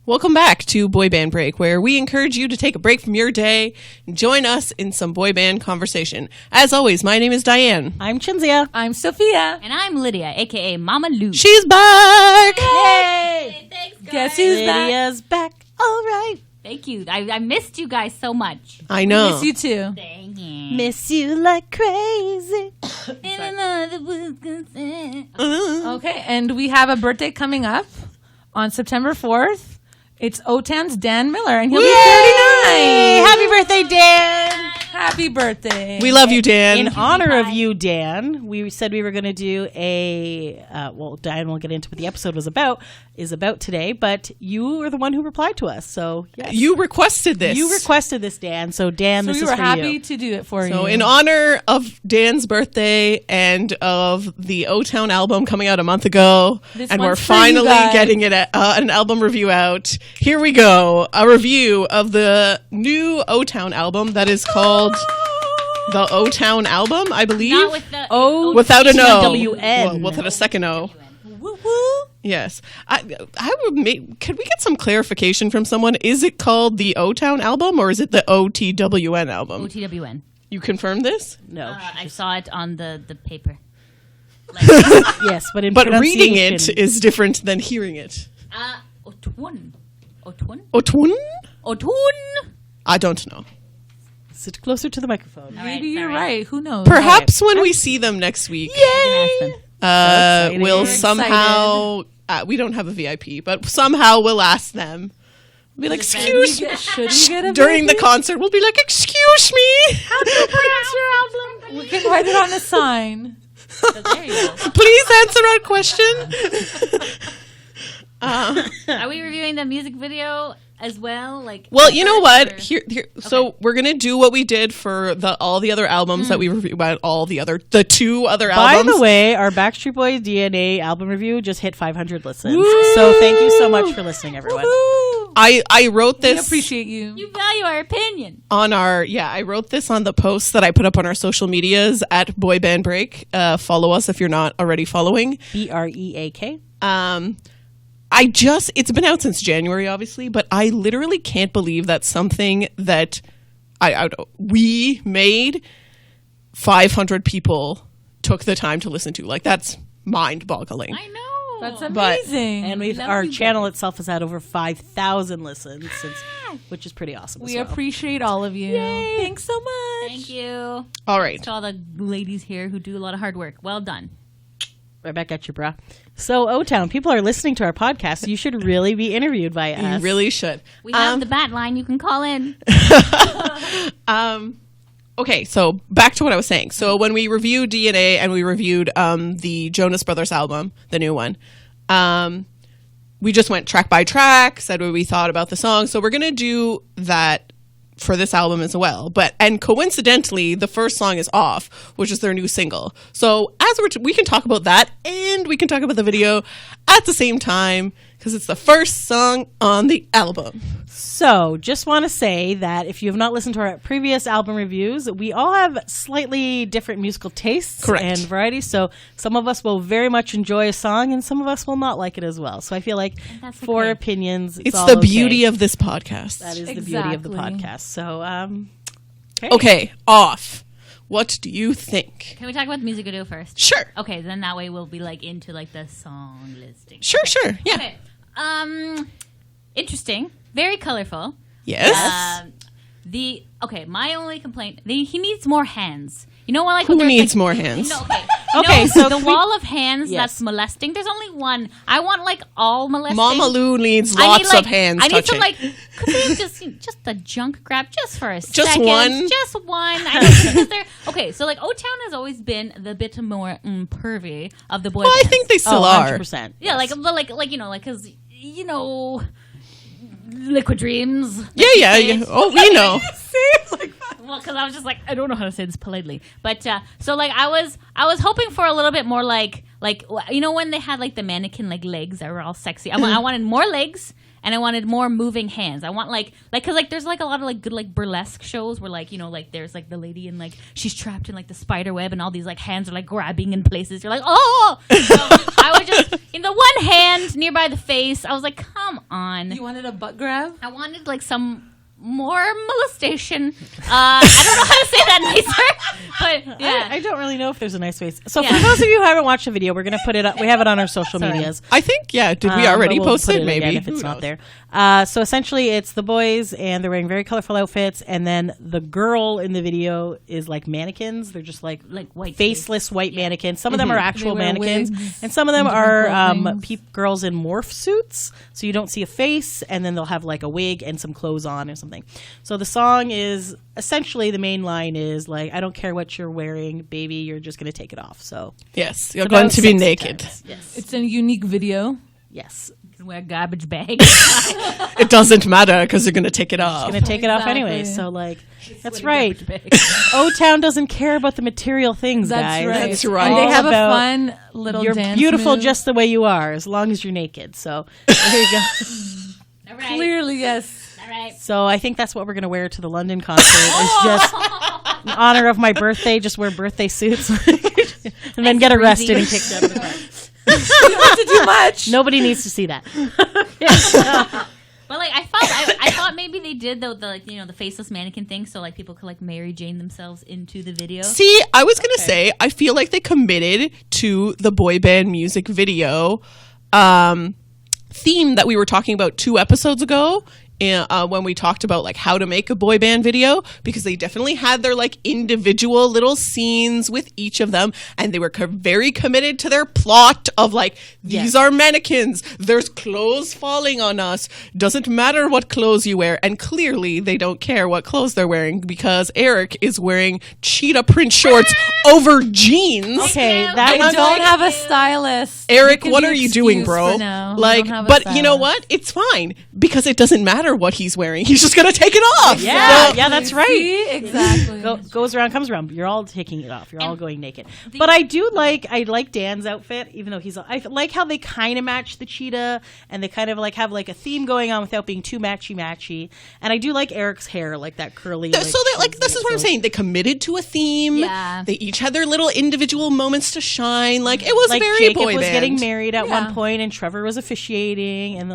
Welcome back to Boy Band Break, where we encourage you to take a break from your day and join us in some boy band conversation. As always, my name is Diane. I'm Chinzia. I'm Sophia. And I'm Lydia, a.k.a. Mama Lou. She's back! Yay! Thanks, guys. Guess who's Lydia's back. All right. Thank you. I missed you guys so much. I know. Miss you too. Dang it. Miss you like crazy. Okay, and we have a birthday coming up on September 4th. It's OTWN's Dan Miller, and he'll be 39. Happy birthday, Dan. Happy birthday. We love you, Dan. In honor of you, Dan, we said we were going to do Diane will get into what the episode is about today, but you were the one who replied to us. So yes. You requested this. You requested this, Dan. So Dan, this is for you. we were happy to do it for you. So in honor of Dan's birthday and of the O-Town album coming out a month ago, and we're finally getting it an album review out. Here we go. A review of the new O-Town album that is called the O-Town album, I believe. Not with the without an O. OTWN. Without a second O. Woo-woo. Yes. I would could we get some clarification from someone? Is it called the O-Town album or is it the OTWN album? OTWN. You confirmed this? No. I saw it on the paper. Yes, but reading it is different than hearing it. OTWN. Otun? OTWN. I don't know. Sit closer to the microphone. Maybe you're right. Who knows? Perhaps when we see them next week, we'll somehow... we don't have a VIP, but somehow we'll ask them. We'll be like, excuse me. Should we get a During the concert, we'll be like, excuse me. How do you pronounce your album? We can write it on a sign. So there you go. Please answer our question. Are we reviewing the music video as well? Well, you know what? Here. So we're gonna do what we did for all the other albums that we reviewed about the two other albums. By the way, our Backstreet Boys DNA album review just hit 500 listens. Woo! So thank you so much for listening, everyone. Woo-hoo! I wrote this. We appreciate you. You value our opinion. I wrote this on the post that I put up on our social medias at Boy Band Break. Follow us if you're not already following. BREAK. It's been out since January, obviously, but I literally can't believe that something that we made 500 people took the time to listen to. Like, that's mind-boggling. I know. That's amazing. And our channel itself has had over 5,000 listens, which is pretty awesome. We appreciate all of you. Yay. Thanks so much. Thank you. All right. To all the ladies here who do a lot of hard work. Well done. Right back at you, brah. So, O-Town, people are listening to our podcast. So you should really be interviewed by us. You really should. We have the bat line. You can call in. Okay, so back to what I was saying. So when we reviewed DNA and we reviewed the Jonas Brothers album, the new one, we just went track by track, said what we thought about the song. So we're going to do that for this album as well. And coincidentally, the first song is Off, which is their new single. So we can talk about that and we can talk about the video at the same time because it's the first song on the album. So, just want to say that if you have not listened to our previous album reviews, we all have slightly different musical tastes and varieties. So, some of us will very much enjoy a song and some of us will not like it as well. So, I feel like for opinions, it's all the beauty of this podcast. That is the beauty of the podcast. So, okay, Off. What do you think? Can we talk about the music video first? Sure. Okay, then that way we'll be into the song listing. Sure, yeah. Okay. Interesting. Very colorful. Yes. My only complaint, he needs more hands. You know what? Who needs more hands? So the wall of hands that's molesting. There's only one. I want all molesting. Mama Lou needs lots of hands. I need touching. some could they have just a junk grab just for a second? Just one. Just one. I know because they're okay. So O-Town has always been the bit more pervy of the boy. Well, I think they still are. 100%. Yeah, because Liquid Dreams. Yeah. Oh, we know. Well, because I was just I don't know how to say this politely, but I was hoping for a little bit more when they had the mannequin legs that were all sexy. I wanted more legs and I wanted more moving hands. I want because there's like a lot of like good like burlesque shows where like, you know, like there's like the lady and like she's trapped in like the spider web and all these like hands are like grabbing in places. You're like, oh, so I would just in the one hand nearby the face. I was like, come on. You wanted a butt grab? I wanted like some more molestation. I don't know how to say that nicer, but yeah. I don't really know if there's a nice way. So for those of you who haven't watched the video, we're going to put it up. We have it on our social medias. I think, did we already post it? Maybe. If it's not there. So essentially it's the boys and they're wearing very colorful outfits. And then the girl in the video is like mannequins. They're just like white faceless white mannequins. Some of them are actual mannequins. And some of them are girls in morph suits. So you don't see a face. And then they'll have like a wig and some clothes on or something. So the song is essentially the main line is like, I don't care what you're wearing, baby, you're just going to take it off. So yes, you're going to be naked. Yes, it's a unique video. Yes, you can wear a garbage bag. It doesn't matter because you're going to take it off. Going to take it off anyway. So like, that's right. O-Town doesn't care about the material things, guys. Right. That's right. And they have a fun little you're dance beautiful move. just the way you are, as long as you're naked. So there you go. All right. Clearly, yes. All right. So I think that's what we're going to wear to the London concert. It's just in honor of my birthday. Just wear birthday suits and then get arrested and kicked out of the car. You don't have to do much. Nobody needs to see that. But like I thought maybe they did the like, you know, the faceless mannequin thing so like people could like Mary Jane themselves into the video. See, I was gonna say I feel like they committed to the boy band music video theme that we were talking about 2 episodes ago. When we talked about like how to make a boy band video, because they definitely had their like individual little scenes with each of them, and they were very committed to their plot of like, these are mannequins, there's clothes falling on us, doesn't matter what clothes you wear. And clearly they don't care what clothes they're wearing, because Eric is wearing cheetah print shorts over jeans. Okay, I don't have a stylist. Eric, what are you doing, bro? Like, but you know what? It's fine, because it doesn't matter what he's wearing. He's just going to take it off. Yeah, that's right. See? Exactly. Goes around, comes around. You're all taking it off. You're all going naked. But I like Dan's outfit, even though I like how they kind of match the cheetah, and they kind of like have like a theme going on without being too matchy. And I do like Eric's hair, like that curly. So they like, this is what I'm saying. They committed to a theme. Yeah. They each had their little individual moments to shine. Like, it was like very Jacob boy was band. getting married at one point, and Trevor was officiating, and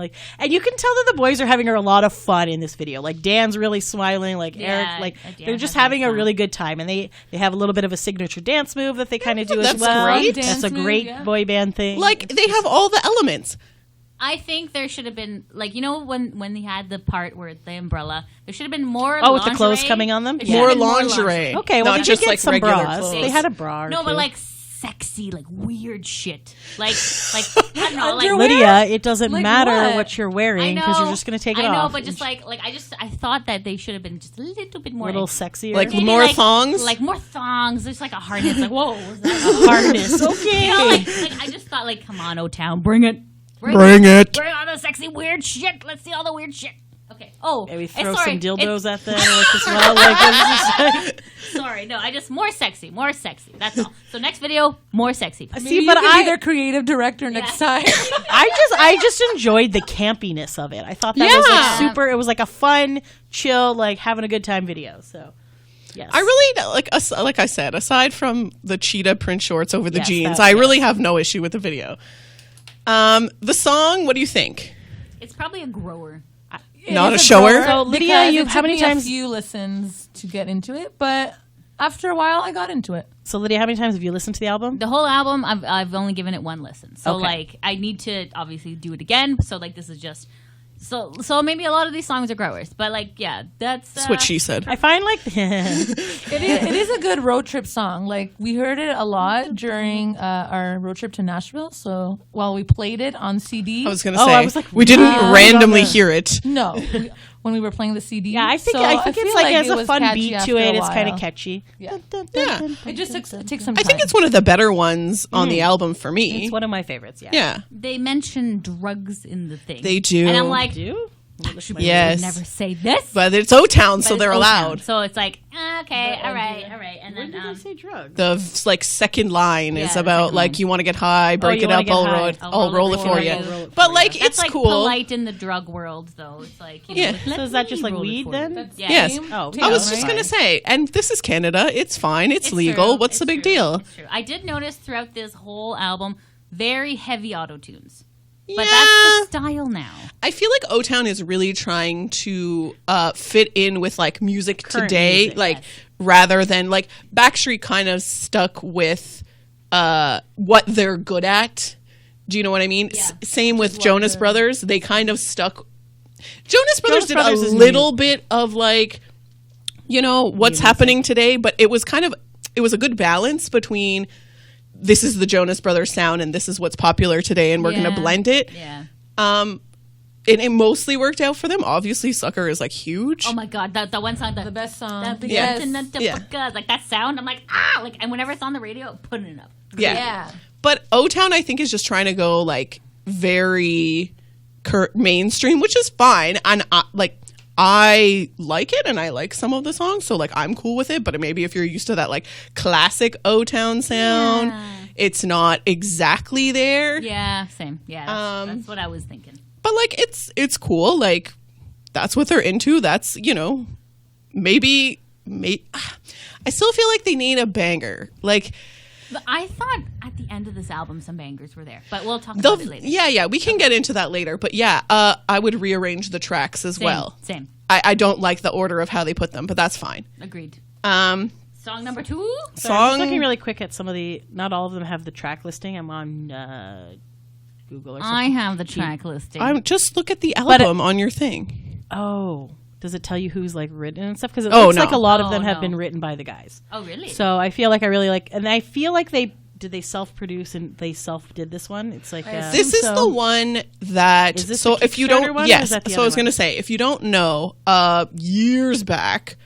you can tell that the boys are having a lot of fun in this video. Like Dan's really smiling, like Eric, like they're just having a really good time, and they have a little bit of a signature dance move that they kind of do as well. Great. That's a great boy band thing. Like, they have all the elements. I think there should have been, like, you know, when they had the part where the umbrella, there should have been more with lingerie. the clothes coming on them? More lingerie. Okay, well, not they just did get like some regular bras. clothes. They had a bra. No, but two. like sexy, like weird shit. Like I don't know, like Underwear? Lydia, it doesn't Like matter what? you're wearing, because you're just going to take it off. I know, but just like I thought that they should have been just a little bit more, a little sexier, like maybe more thongs. like more thongs. There's like a harness. Like, whoa, was that a harness. Okay, you know, like I just thought, like, come on, O-Town, bring it. Bring it. Bring on the sexy weird shit. Let's see all the weird shit. Okay. Oh, maybe throw sorry. some dildos at them as well. Like, sorry, no, I just more sexy. That's all. So next video, more sexy. See, but I be their creative director next time. I just enjoyed the campiness of it. I thought that was like super. It was like a fun, chill, like having a good time video. So. Yes. I really like I said, aside from the cheetah print shorts over the jeans, I really have no issue with the video. The song, what do you think? It's probably a grower. Not a shower. So Lydia, how many times? A few listens to get into it, but after a while, I got into it. So Lydia, how many times have you listened to the album? The whole album, I've only given it 1 listen. So like, I need to obviously do it again. So like, this is just. So maybe a lot of these songs are growers, but like, yeah, that's what she said. I find like it is a good road trip song. Like, we heard it a lot during our road trip to Nashville. So while we played it on CD, I was going to say, I was like, we didn't randomly hear it. No, when we were playing the CD. Yeah, I think it's like it has a fun beat to it. It's kind of catchy. Yeah, yeah. It just takes some time. I think it's one of the better ones on the album for me. It's one of my favorites. Yeah. They mention drugs in the thing. They do. And I'm like, do? Yes. Never say this. But it's O-Town, so But they're it's allowed. O-Town. So it's like, okay, all right. And When then did they say drugs? The like second line is the about second like line. you want to get high, break you it wanna up, get high. I'll roll it for you. Roll it But for like you. that's it's like cool. polite in the drug world, though. It's like, you know, Yeah. let So is that me just like roll it weed for you. then? That's Yeah. Yes. same. Oh, I was yeah, just fine. gonna say, and this is Canada. It's fine. It's legal. true. What's It's the big true. deal? It's true. I did notice throughout this whole album very heavy auto tunes. Yeah. But that's the style now. I feel like O-Town is really trying to fit in with like music Current today, music, like yes. rather than like Backstreet kind of stuck with what they're good at. Do you know what I mean? Yeah. Same with Jonas Brothers. They kind of stuck. Jonas Brothers did Brothers a is little bit of like, you know, what's happening today, but it was a good balance between this is the Jonas Brothers sound and this is what's popular today and we're going to blend it. Yeah. And it mostly worked out for them. Obviously, Sucker is like huge. Oh my god, that one song, The best song. Yeah. like that sound. I'm like, like, and whenever it's on the radio, I'm putting it up. Yeah. But O-Town, I think, is just trying to go like very mainstream, which is fine. And I like it, and I like some of the songs, so like I'm cool with it. But maybe if you're used to that like classic O-Town sound, it's not exactly there. Yeah, same. Yeah, that's what I was thinking. But like it's cool. Like that's what they're into. That's, you know, maybe I still feel like they need a banger. Like But I thought at the end of this album some bangers were there, but we'll talk about it later. yeah, we can get into that later. But yeah, I would rearrange the tracks as well. Same. I don't like the order of how they put them, but that's fine. Agreed. Song Song number 2? I'm just looking really quick at some of the. Not all of them have the track listing. I'm on Google or something. I have the track listing. just look at the album on your thing. Oh, does it tell you who's like written and stuff? Because it Oh, looks no. like a lot of them Oh, have no. been written by the guys. Oh, really? So I feel like I really like, and I feel like they self-produce and they self-did this one. It's like This is the one that. Is this So the if you Kickstarter don't, one, or yes. is that the So I other was going to one? say, if you don't know, years back,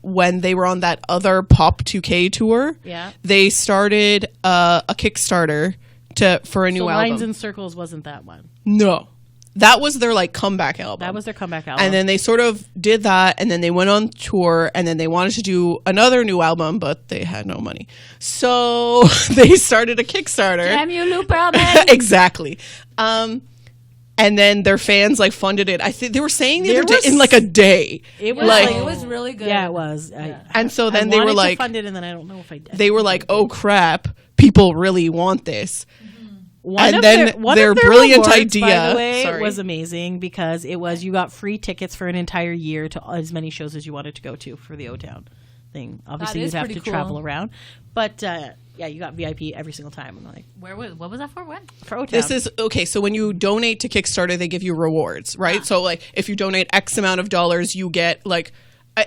when they were on that other Pop 2K tour, Yeah. they started a Kickstarter for a new So album. Lines and Circles wasn't that one. No, that was their like comeback album. That was their comeback album. And then they sort of did that, and then they went on tour, and then they wanted to do another new album, but they had no money. So they started a Kickstarter. Damn you, Lou Pearlman. Exactly. And then their fans like funded it. I think they were saying the There other day was- in like a day. it was like- it was really good. Yeah, it was. And so then I they were wanted like, to fund it, and then I don't know if I did. they were like, oh crap, people really want this. One And of then one their of brilliant rewards, idea- by the way, sorry. was amazing because it was you got free tickets for an entire year to as many shows as you wanted to go to for the O-Town thing. Obviously, is you'd have pretty to cool. travel around, but yeah, you got VIP every single time. I'm like, What was that for? What? for O-Town. This is okay. So when you donate to Kickstarter, they give you rewards, right? So like if you donate X amount of dollars, you get like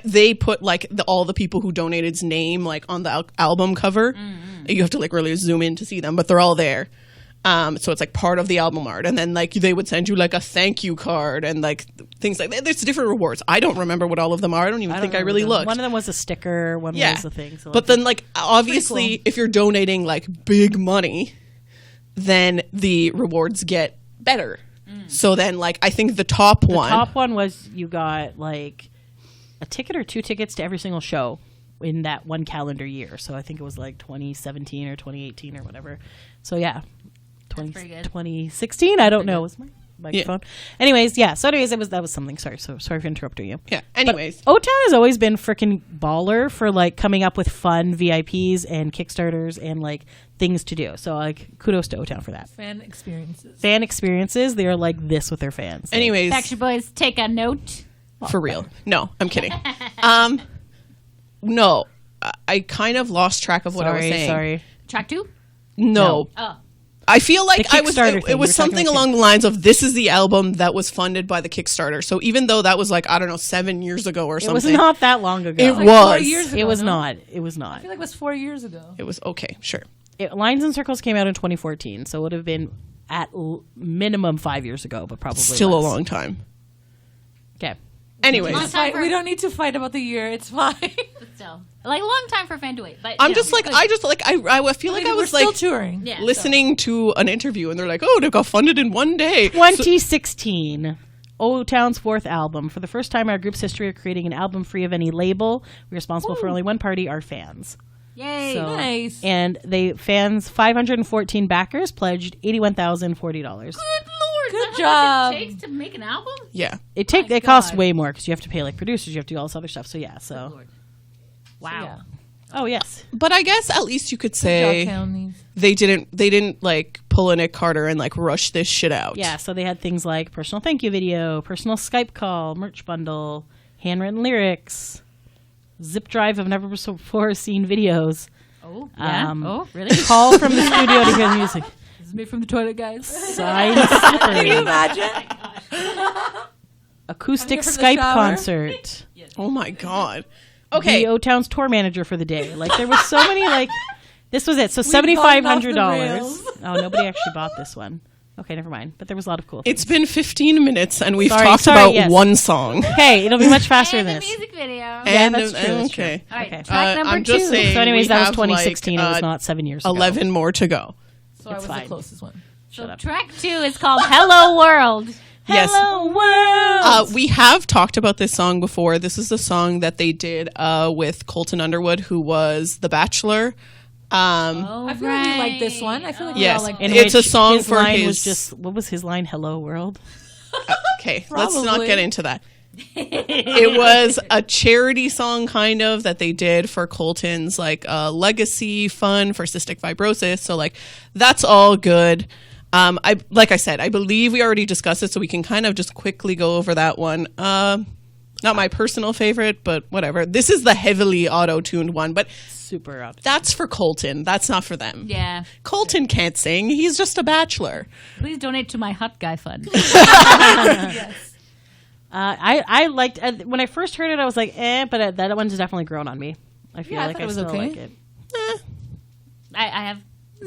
they put like all the people who donated's name like on the album cover. You have to like really zoom in to see them, but they're all there. So it's like part of the album art, and then like they would send you like a thank you card and like things like that. There's different rewards. I don't remember what all of them are. I don't even think I really looked. One of them was a sticker. One was the thing. So But then like obviously if you're donating like big money, then the rewards get better. So then like I think the top one. top one was you got like a ticket or 2 tickets to every single show in that one calendar year. So I think it was like 2017 or 2018 or whatever. So yeah. pretty good. 2016. I don't know. Was my microphone? Anyways, yeah. So anyways, that was something. Sorry for interrupting you. Yeah. Anyways. O-Town has always been freaking baller for like coming up with fun VIPs and Kickstarters and like things to do. So like kudos to O-Town for that. Fan experiences. Fan experiences. They are like this with their fans. Like, Anyways, Backstreet Boys, take a note. for real. No, I'm kidding. No, I kind of lost track of what I was saying. Sorry. Track 2? No. Oh. I feel like The I was. Kickstarter It thing. was We're talking something about along the lines of this is the album that was funded by the Kickstarter. So even though that was like I don't know 7 years ago or It something, was not that long ago. It Like was. 4 years ago, It was no? not. It was I not. feel like it was 4 years ago. It was okay. Sure. Lines and Circles came out in 2014, so it would have been at minimum 5 years ago, but probably Still a less. long time. Okay. Anyways, Long time for, We don't need to fight about the year. It's fine. still. Like, long time for a fan to wait. But, I'm you just know, like good. I just like I feel like I We're was still like touring. Yeah. listening to an interview and they're like, oh, they got funded in one day. So- 2016. O-Town's 4th album. For the first time in our group's history of creating an album free of any label, we're responsible for only one party, our fans. Yay. So, Nice. And fans, 514 backers, pledged $81,040. Good lord. Good Is that job. How much it takes to make an album? Yeah. It costs way more because you have to pay like producers, you have to do all this other stuff. So yeah, so. Lord. Wow. So, yeah. Oh yes. But I guess at least you could Good say job, Townies. they didn't like pull a Nick Carter and like rush this shit out. Yeah, so they had things like personal thank you video, personal Skype call, merch bundle, handwritten lyrics, zip drive of never before seen videos. Oh, yeah. Really? Call from the studio to hear the music. This is made from the toilet, guys. Signed Can you slippery. imagine? Acoustic I'm here from the Skype shower. concert. Oh my god. Okay. Okay. The O-Town's tour manager for the day. Like there was so many like this was it. So We've gone off the $7,500. rails. Oh, nobody actually bought this one. Okay, never mind. But there was a lot of cool things. It's been 15 minutes and we've Sorry, talked sorry, about yes. one song. Okay, it'll be much faster And than the this. music video. And that's true, that's true. okay. All right, Okay. track number I'm 2. just saying So anyways, we that was have, 2016. like, it was not 7 years ago. 11 more to go. So I was fine. the closest one. So track 2 is called Hello World. Yes. Hello world. We have talked about this song before. This is a song that they did with Colton Underwood, who was The Bachelor. Oh, I feel like we like this one. I feel like we Yes. all like In this. It's a which song his for line his- was just what was his line? Hello world. Okay, let's not Probably. get into that. It was a charity song kind of that they did for Colton's like legacy fund for cystic fibrosis. So like that's all good. Like I said, I believe we already discussed it, so we can kind of just quickly go over that one. Not my personal favorite, but whatever. This is the heavily auto-tuned one, but Super out. that's for Colton. That's not for them. Yeah. Colton can't sing. He's just a bachelor. Please donate to my Hot Guy Fund. I liked when I first heard it. I was like, but that one's definitely grown on me. I feel Yeah, I like thought I it was still okay. like it. I have.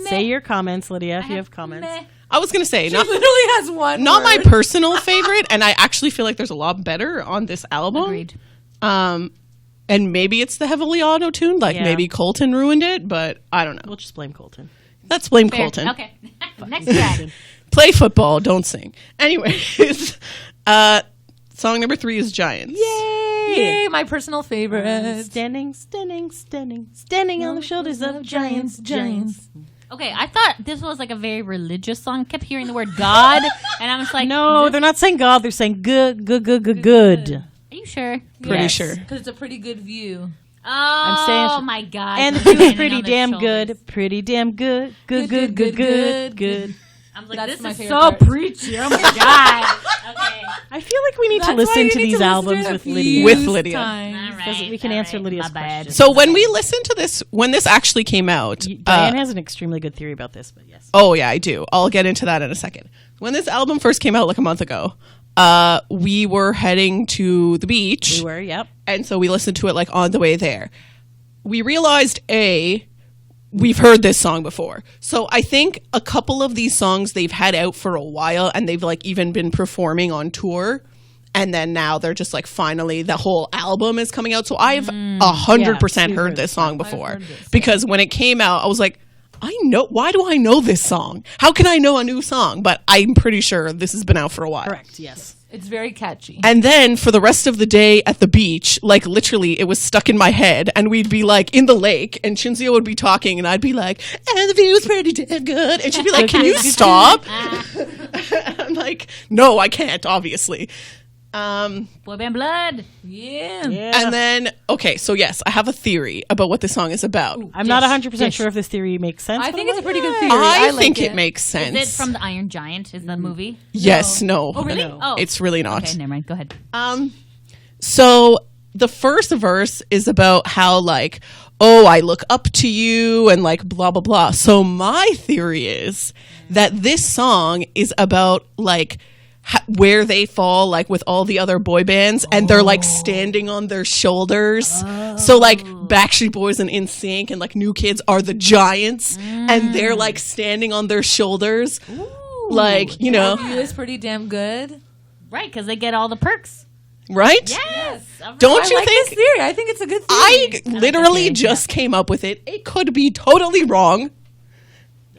Say your comments, Lydia, if you have comments. Meh. I was going to say, She not literally has one. not my word. personal favorite, and I actually feel like there's a lot better on this album. Agreed. And maybe it's the heavily auto-tuned, like Yeah. maybe Colton ruined it, but I don't know. We'll just blame Colton. Let's blame Fair. Colton. Okay. Next track. Play football, don't sing. Anyways, song number 3 is Giants. Yay, my personal favorite. Standing on the shoulders of giants. Okay, I thought this was like a very religious song. I kept hearing the word God, and I was like, No, they're not saying God. They're saying good. Are you sure? Pretty Yes. sure. Because it's a pretty good view. Oh, saying- my God. And the Standing view's on pretty the damn shoulders. good. Pretty damn good. Good. I was like, That's this my is favorite so part. preachy. Oh my God. Okay. I feel like we need to That's why listen you to need these listen albums to it a with few Lydia. With Lydia. times. All Because right, we can all answer right. Lydia's My bad. questions. So when we listened to this, when this actually came out, Diane has an extremely good theory about this, but yes. oh yeah, I do. I'll get into that in a second. When this album first came out like a month ago, we were heading to the beach. We were, yep. And so we listened to it like on the way there. We realized we've heard this song before. So I think a couple of these songs they've had out for a while and they've like even been performing on tour. And then now they're just like finally the whole album is coming out. So I've 100% we've heard heard this song before. heard this, because when it came out, I was like, why do I know this song? How can I know a new song? But I'm pretty sure this has been out for a while. Correct, yes. It's very catchy. And then for the rest of the day at the beach, like literally it was stuck in my head and we'd be like in the lake and Shinzio would be talking and I'd be like, and the view's pretty damn good. And she'd be like, can you stop? I'm like, no, I can't, obviously. Boy Band Blood. Yeah. And then, okay, so yes, I have a theory about what this song is about. I'm not 100% sure if this theory makes sense. I but think I'm it's a like, pretty good yeah. theory. I like think it makes sense. Is it from the Iron Giant? Is the movie? Yes, no. Oh, really? No. Oh, It's really not. Okay, never mind. Go ahead. So the first verse is about how like, oh, I look up to you and like blah, blah, blah. So my theory is that this song is about like where they fall like with all the other boy bands and they're like standing on their shoulders. So like Backstreet Boys and NSYNC and like New Kids are the giants and they're like standing on their shoulders. Like, you know, View is pretty damn good. Right, because they get all the perks. right? Yes. Don't I you like think? this theory. I think it's a good theory. I literally theory, just came up with it. It could be totally wrong. we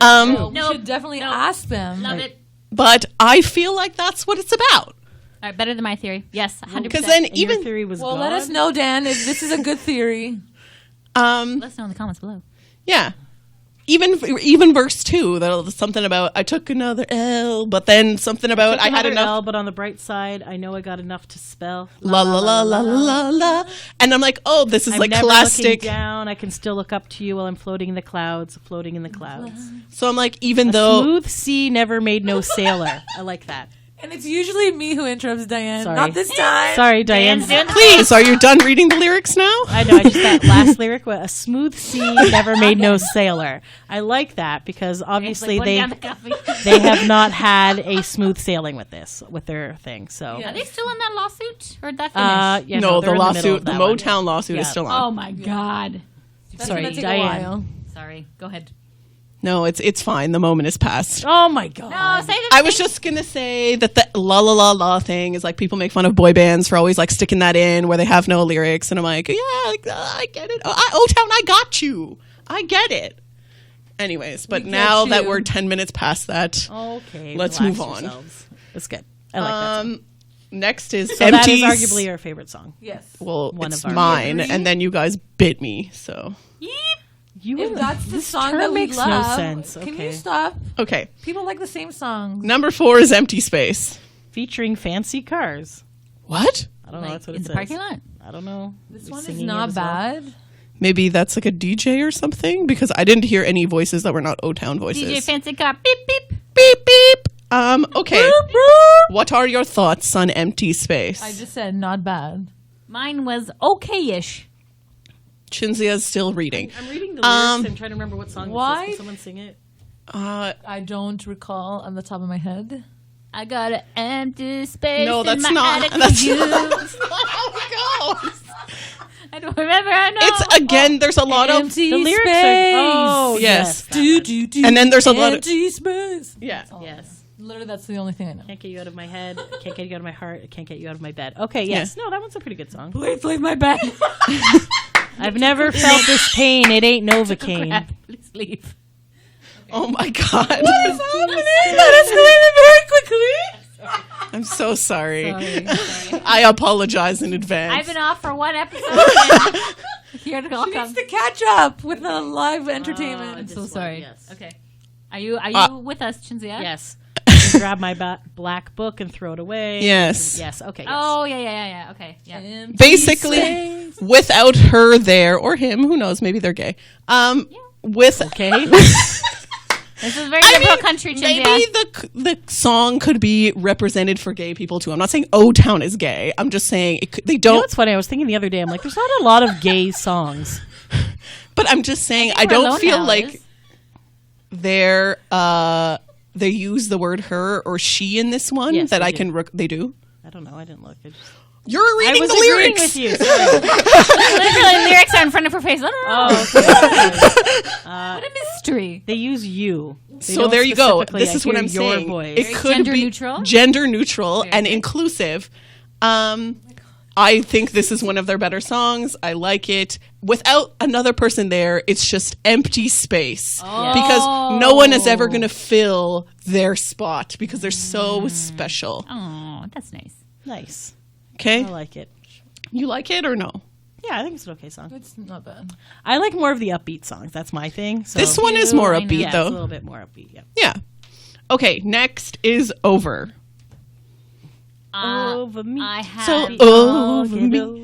Nope. should definitely Nope. ask them. Love it. But I feel like that's what it's about. All right, better than my theory. Yes, 100%. Because then And even your theory was Well, gone? let us know, Dan, if this is a good theory. Let us know in the comments below. yeah, even verse 2, there's something about I took another L, but then something about I had Another enough. L, but on the bright side, I know I got enough to spell. La la la la la la, and I'm like, oh, this is I'm like never classic. looking down. I can still look up to you while I'm floating in the clouds, floating in the clouds. So I'm like, even though Smooth sea never made no sailor. I like that. And it's usually me who interrupts Diane. Sorry. Not this time. Sorry, Diane. please, are you done reading the lyrics now? I know. I just that last lyric, a smooth sea never made no sailor. I like that because obviously they have not had a smooth sailing with their thing. So Yeah. Are they still in that lawsuit? Or did that finish? yeah, No, they're the in middle lawsuit, of the that one. Motown lawsuit is Yeah. still on. Oh my God. That's Sorry, gonna take Diane. a while. Sorry. Go ahead. No, it's fine. The moment is past. Oh my god! No, say the I was just gonna say that the la la la la thing is like people make fun of boy bands for always like sticking that in where they have no lyrics, and I'm like, yeah, I get it. O-Town, I got you. I get it. Anyways, but We get now that you. we're 10 minutes past that, Okay, let's relax move on. yourselves. That's good. I like that. Song. Next is So that Empty. is arguably our favorite song. Yes. Well, one it's of our- mine, Agree? and then you guys bit me. So You If that's the this song term that we makes love, no sense. can Okay. you stop? okay, People like the same songs. number 4 is Empty Space. Featuring fancy cars. What? I don't know. That's what in it the says. parking lot. I don't know. This one is Singing it not as well. bad. Maybe that's like a DJ or something because I didn't hear any voices that were not O-Town voices. DJ Fancy Car. Beep, beep. Beep beep. Okay. What are your thoughts on Empty Space? I just said not bad. Mine was okay-ish. Chinzia's still reading. I'm reading the lyrics. I'm trying to remember what song. Why? It is. Can someone sing it? I don't recall on the top of my head. I got an empty space No, that's in my not. attic That's for you. not how it goes. I don't remember. I know. It's again. There's a lot of Empty The lyrics space. are. Oh, Yes. that one. And then there's a lot of- empty space. yeah. Yes. Literally, that's the only thing I know. Can't get you out of my head. Can't get you out of my heart. I can't get you out of my bed. Okay, yes. No, that one's a pretty good song. Please leave my bed. I've never felt this pain. It ain't Novocaine. Crap. Please leave. Oh my god. What is happening? That escalated very quickly. I'm so sorry. Sorry. I apologize in advance. I've been off for one episode. And here to go. She needs to catch up with the live entertainment. This so one, sorry. Yes. Okay. Are you with us, Chinzia? Yes. I can grab my black book and throw it away. Yes. Yes. Okay. Yes. Oh yeah. Okay. Yeah. Empty Basically, space. without her there or him, who knows? Maybe they're gay. With Okay. This is very liberal country, Chinzia. maybe the song could be represented for gay people too. I'm not saying O-Town is gay. I'm just saying they You know don't. what's funny? I was thinking the other day. I'm like, there's not a lot of gay songs. But I'm just saying I We're don't alone feel now, like Liz. they use the word her or she in this one Yes, that they I do. can. They do. I don't know. I didn't look. You're I reading was the agreeing lyrics. with you. Sorry. Literally, lyrics are in front of her face. Oh, okay. What a mystery. They use you. They So don't there you go. specifically, This I is what hear I'm your saying. voice. It could gender be neutral? gender neutral Very and good. inclusive. I think this is one of their better songs. I like it. Without another person there, it's just empty space because no one is ever going to fill their spot because they're so special. Oh, that's nice. Nice. Okay, I like it. you like it or no? Yeah, I think it's an okay song. It's not bad. I like more of the upbeat songs. That's my thing. So. This one is more I know. upbeat yeah, it's a though. little bit more upbeat. Yeah. Yeah. Okay, next is Over. Over me. I have. So All over get me. over.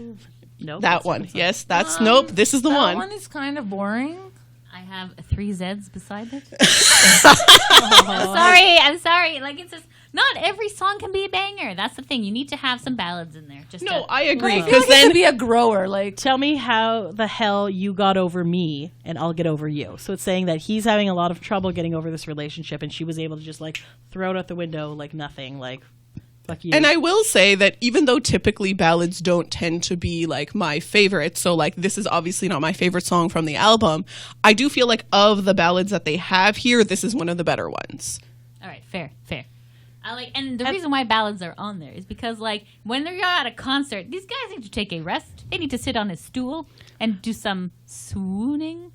Nope, That that's one. not- Yes, that's nope. This is the That one. one is kind of boring. I have 3 Z's beside it. I'm sorry. Like it's just not every song can be a banger. That's the thing. You need to have some ballads in there. Just No, to, I agree I feel because like it then should be a grower. Like Tell me how the hell you got over me and I'll get over you. So it's saying that he's having a lot of trouble getting over this relationship and she was able to just like throw it out the window like nothing. Like, fuck you. And I will say that even though typically ballads don't tend to be like my favorite, so like this is obviously not my favorite song from the album, I do feel like of the ballads that they have here, this is one of the better ones. all right, fair. I like, and the reason why ballads are on there is because like when they're at a concert, these guys need to take a rest. They need to sit on a stool and do some swooning.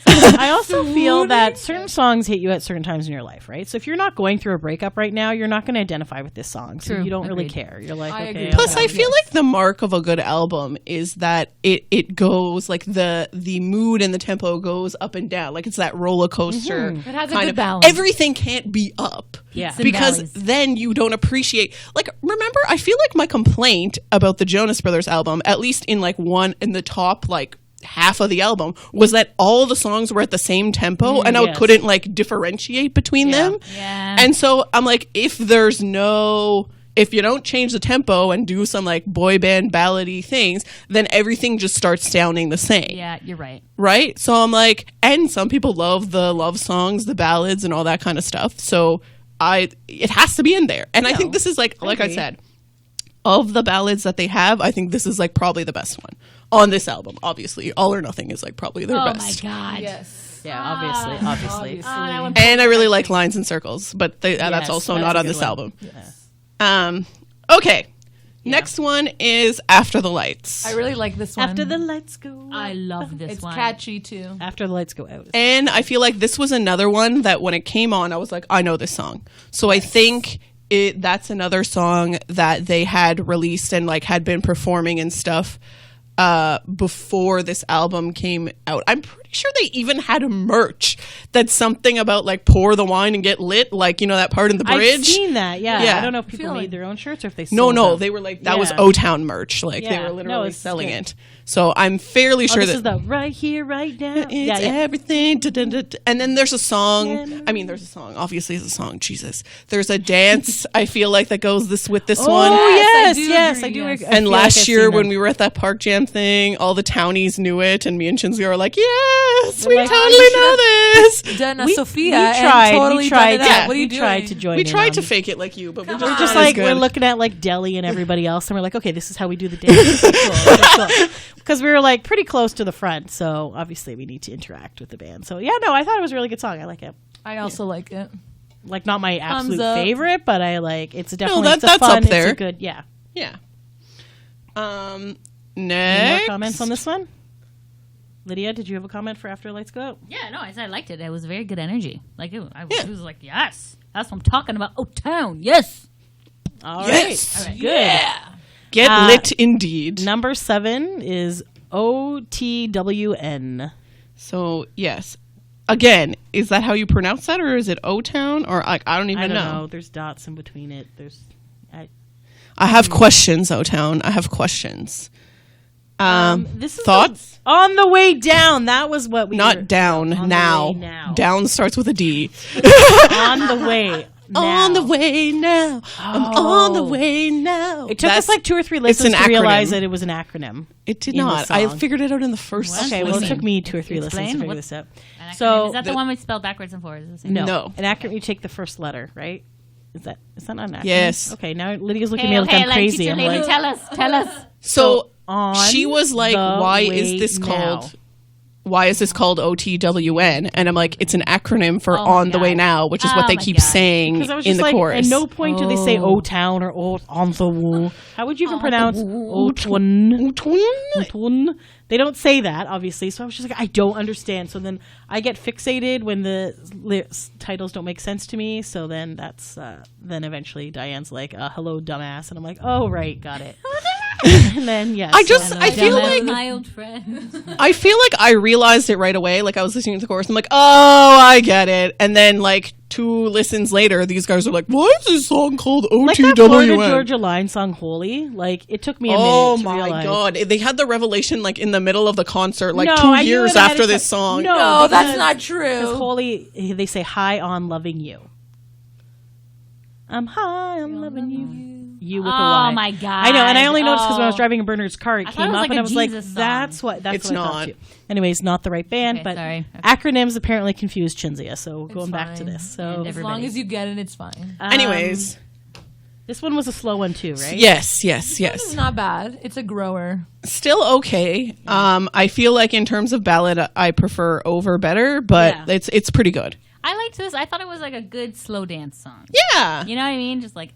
I also feel that certain songs hit you at certain times in your life, right? So if you're not going through a breakup right now, you're not going to identify with this song. So True. you don't really Agreed. care. You're like, I okay. agree. Plus, I feel like the mark of a good album is that it goes like the mood and the tempo goes up and down, like it's that roller coaster. It has a kind good of balance. balance. Everything can't be up, Yeah. Peaks and because valleys. then you don't appreciate. Like, remember, I feel like my complaint about the Jonas Brothers album, at least in like one in the top like half of the album, was that all the songs were at the same tempo, and I yes. couldn't like differentiate between them. Yeah. And so I'm like, if you don't change the tempo and do some like boy band ballady things, then everything just starts sounding the same. Yeah, you're right. Right? So I'm like, and some people love the love songs, the ballads, and all that kind of stuff. So it has to be in there. And I think this is like I agree. said, of the ballads that they have, I think this is like probably the best one on this album. Obviously, All or Nothing is like probably their Oh best. my god. Yes. Yeah, obviously. that one- And I really like Lines and Circles, but that's also that's not a on good this one. album. Okay. Next one is After the Lights. I really like this one. After the lights go. I love this It's one. catchy too. After the lights go out. And I feel like this was another one that when it came on, I was like, I know this song. So I think that's another song that they had released and like had been performing and stuff before this album came out. I'm pretty sure they even had a merch that's something about like pour the wine and get lit, like, you know, that part in the bridge. I've seen that, yeah. Yeah. I don't know if people feel made like- their own shirts or if they No, sold them. they were like, that was Yeah. O-Town merch. Like they Yeah. were No, literally it's selling good. it. So I'm fairly sure This is that the right here, right now. it's everything. And then there's a song. I mean, there's a song. Obviously, it's a song. Jesus. There's a dance, I feel like, that goes with this one. Oh, yes, Yes, I I do. do agree, yes. I And feel like last I've year seen when them. we were at that Park Jam thing, all the townies knew it, and me and Shinzi were like, "Yes, we like, totally you know this." Done a We- Sophia we and tried, totally we tried, done it yeah, up. What are you we tried doing? to join We in tried on to it. fake it like you, but we're Come just, on. Just not as like good. we're looking at like Deli and everybody else, and we're like, okay, this is how we do the dance. Because we were like pretty close to the front, so obviously we need to interact with the band. So yeah, no, I thought it was a really good song. I like it. I also like it. Like not my absolute up. favorite, but I like it's definitely it's a that's fun. up there. It's a good, yeah. Yeah. Any more Next. comments on this one? Lydia, did you have a comment for After Lights Go Out? Yeah, no, I said I liked it. It was very good energy. Like I Yeah. was like, yes, that's what I'm talking about. OTWN, yes. All Yes. right. Good. Get lit indeed. Number 7 is OTWN. So yes. Again, is that how you pronounce that, or is it O-Town, or like I don't even I don't know. know. There's dots in between it. I have questions, O-Town. I have questions. This is Thoughts? on the way down. That was what we were, Not down. on the Now. way now. Down starts with a D. on the way. On now. the way now. I'm on the way now. It took us like 2 or 3 listens an to realize acronym. that it was an acronym. It did in the not. I song. figured it out in the first Okay, well, it listen. took me 2 or 3 listens to Explain. figure What- this out. An acronym. So is that the one we spelled backwards and forwards? Is the same? no, No. an acronym. You take the first letter, right? Is that not an acronym? Yes. Okay, now Lydia's looking Okay, at me like okay, I'm like, crazy. teacher I'm lady, like, tell us. So on she was like, the why way is this now. called? Why is this called OTWN? And I'm like, it's an acronym for Oh my On the Way God. Now, which is Oh what they my keep God. saying Because I was in just the like, chorus. at no point do they say O Town or O on the woo. How would you even pronounce Otwun? Otwun? They don't say that, obviously. So I was just like, I don't understand. So then I get fixated when the titles don't make sense to me. So then that's then eventually Diane's like, "Hello, dumbass," and I'm like, "Oh, right, got it." And then yes, I feel Dumbass, like my old friend. I feel like I realized it right away. Like I was listening to the chorus, I'm like, oh, I get it. And then like 2 listens later, these guys are like, why is this song called like that Florida OTWN? Georgia Line song "Holy." Like it took me a Oh minute to my realize. god! They had the revelation like in the middle of the concert, like No, 2 I knew years it ahead after of this time. song. No, that's because- not Because true. Holy, they say high on loving you. I'm high on loving you. You with a Y. Oh my god! I know, and I only noticed because when I was Oh. driving in Bernard's car, it I thought came it was up, like and a I was like, Jesus song. "That's what." That's It's what I thought not. too. Anyways, not the right band, Okay, but sorry. acronyms apparently confuse Chinzia. So going back to fine. this, so And As long as you get it, it's fine. Anyways, this one was a slow one too, right? yes, It's not bad. It's a grower. still okay. I feel like in terms of ballad, I prefer Over better, but Yeah. it's pretty good. I liked this. I thought it was like a good slow dance song. Yeah. You know what I mean? Just like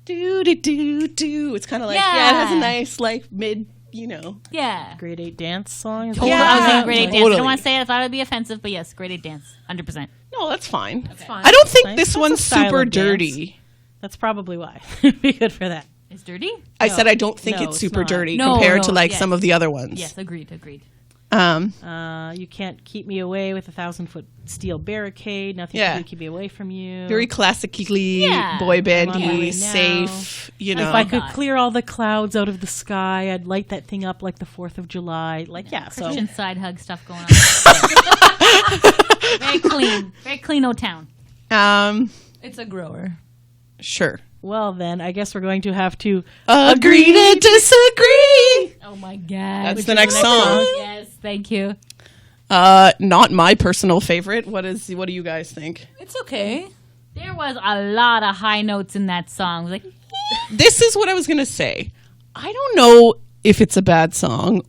Do do do do. It's kind of like it has a Yeah. nice like mid Yeah. Grade 8 dance song. Totally. I was saying grade 8 dance. I don't want to say it. I thought it would be offensive, but yes, grade 8 dance. 100%. No, that's fine. That's fine. I don't think That's this a one's style super of dance. dirty. That's probably why. It'd be good for that. It's dirty? I said I don't think No, it's it's super not. dirty No, compared to no, like yes. some of the other ones. Yes, agreed. You can't keep me away with a 1,000-foot steel barricade. Nothing Yeah. can keep me away from you. Very classically Yeah. boy I'm on my bandy, way now. safe, If I could God. clear all the clouds out of the sky, I'd light that thing up like the 4th of July. So Christian side hug stuff going on. Very clean. Very clean O-Town. It's a grower. Sure. well, then I guess we're going to have to Agree to disagree. Oh my God. That's the next song. Yes, thank you. Not my personal favorite. What do you guys think? It's okay. There was a lot of high notes in that song. It was like, This is what I was going to say. I don't know if it's a bad song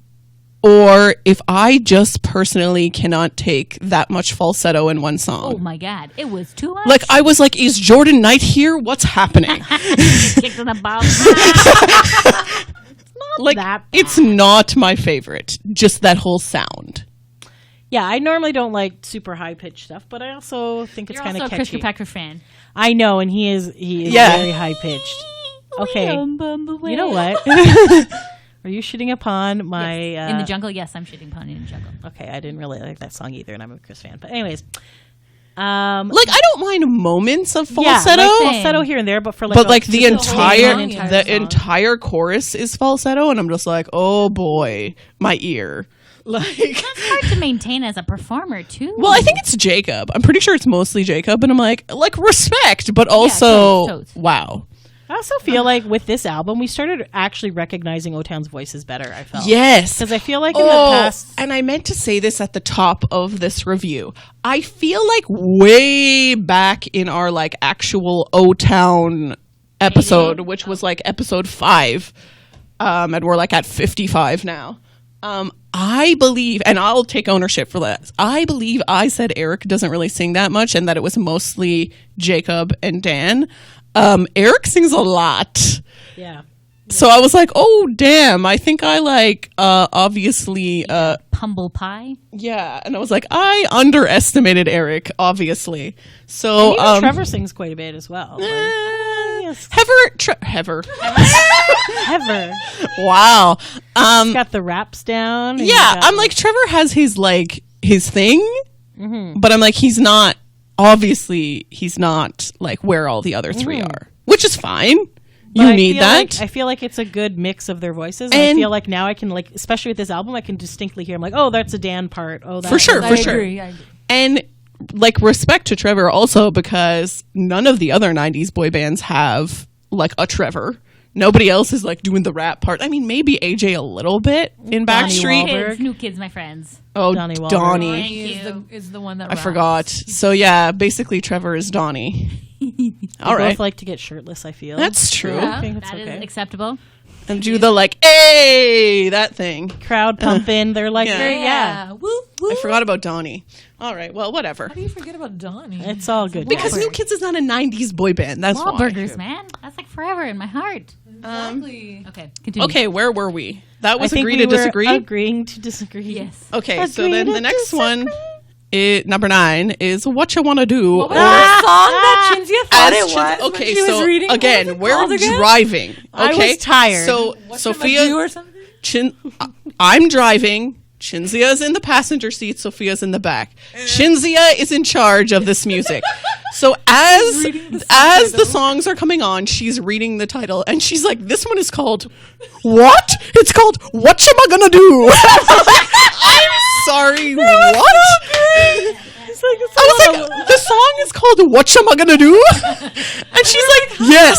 or if I just personally cannot take that much falsetto in one oh song. my God, it was too much. Like, I was like, is Jordan Knight here? What's happening? Kicked in the bum. Like, that bad. it's not my favorite. Just that whole sound. Yeah, I normally don't like super high pitched stuff, but I also think it's You're kind also of a Chris catchy. Kirkpatrick fan. I know, and he is Yeah. very high pitched. Okay, you know what? Are you shitting upon my In the jungle, yes, I'm shitting upon in the jungle. Okay, I didn't really like that song either, and I'm a Chris fan. But anyways, Like, I don't mind moments of yeah, falsetto. like falsetto here and there, but for like, but a- like the just a whole entire song, the song. entire chorus is falsetto, and I'm just like, oh boy, my ear. Like, It's hard to maintain as a performer too. well, I think it's Jacob. I'm pretty sure it's mostly Jacob, and I'm like respect, but also totes. wow. I also feel like with this album, we started actually recognizing O-Town's voices better. I felt Yes, because I feel like in the past, and I meant to say this at the top of this review. I feel like way back in our like actual O-Town episode, which was like episode 5, and we're like at 55 now. I believe, and I'll take ownership for that. I believe I said Eric doesn't really sing that much, and that it was mostly Jacob and Dan. Eric sings a lot. yeah. So I was like, oh, damn, I think I like, obviously, humble pie. yeah. And I was like, I underestimated Eric, obviously. So, And even Trevor sings quite a bit as well. Yes. Hever. Heather Wow. got the raps down. and Yeah, he's got, I'm like, Trevor has his thing, but I'm like, he's not like where all the other three are, which is fine. but You I need feel that. like- I feel like it's a good mix of their voices. And I And- feel like now I can like, especially with this album, I can distinctly hear. I'm like, oh, that's a Dan part. Oh, For sure, I for sure. agree. I agree. And like respect to Trevor also, because none of the other 90s boy bands have like a Trevor. Nobody else is like doing the rap part. I mean, maybe AJ a little bit in Donnie Backstreet. Wahlberg. Kids, new kids, my friends. Oh, Donnie Wahlberg. Donnie. Thank you. Is the one that I raps. forgot. So yeah, basically Trevor is Donnie. All They right. both like to get shirtless. I feel That's true. Yeah. I think it's That is okay. acceptable. And do the like, hey, that thing. Crowd pumping. They're like, Yeah. very- yeah. Woo, woo. I forgot about Donnie. All right, well, whatever. How do you forget about Donnie? It's all good. Because guys. New Kids is not a 90s boy band. That's why. Wahlburgers, man. That's like forever in my heart. Exactly. Okay, continue. Okay, where were we? That I was think agree we to were disagree? agreeing to disagree. Yes. Okay, so Agree then to the next disagree. one, number 9, is What You Wanna Do. What was the song that Chinzia thought it was? Okay, when she was so reading? What was again, it we're called again? driving. Okay? I was tired. So What Sophia, or something? I'm driving. Chinzia's in the passenger seat. Sophia's in the back. Chinzia is in charge of this music. So as the songs are coming on, she's reading the title, and she's like, "This one is called what? It's called What Am I Gonna Do?" I'm sorry, what? It's like, it's I was like, the song is called What Am I Gonna Do? And she's like, yes.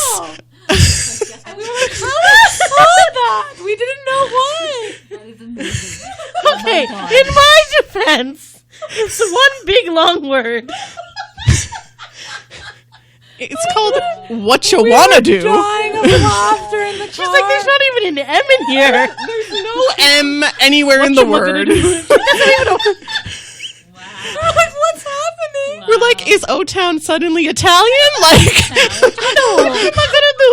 And we were like, how did you know that? We didn't know why. That is amazing. okay, in my defense, it's one big long word. It's called What You Wanna Do. Dying of laughter in the car. She's like, there's not even an M in here. There's no M anywhere in the word. We're like, what's happening? We're like, is O-Town suddenly Italian? Like, What am I gonna do?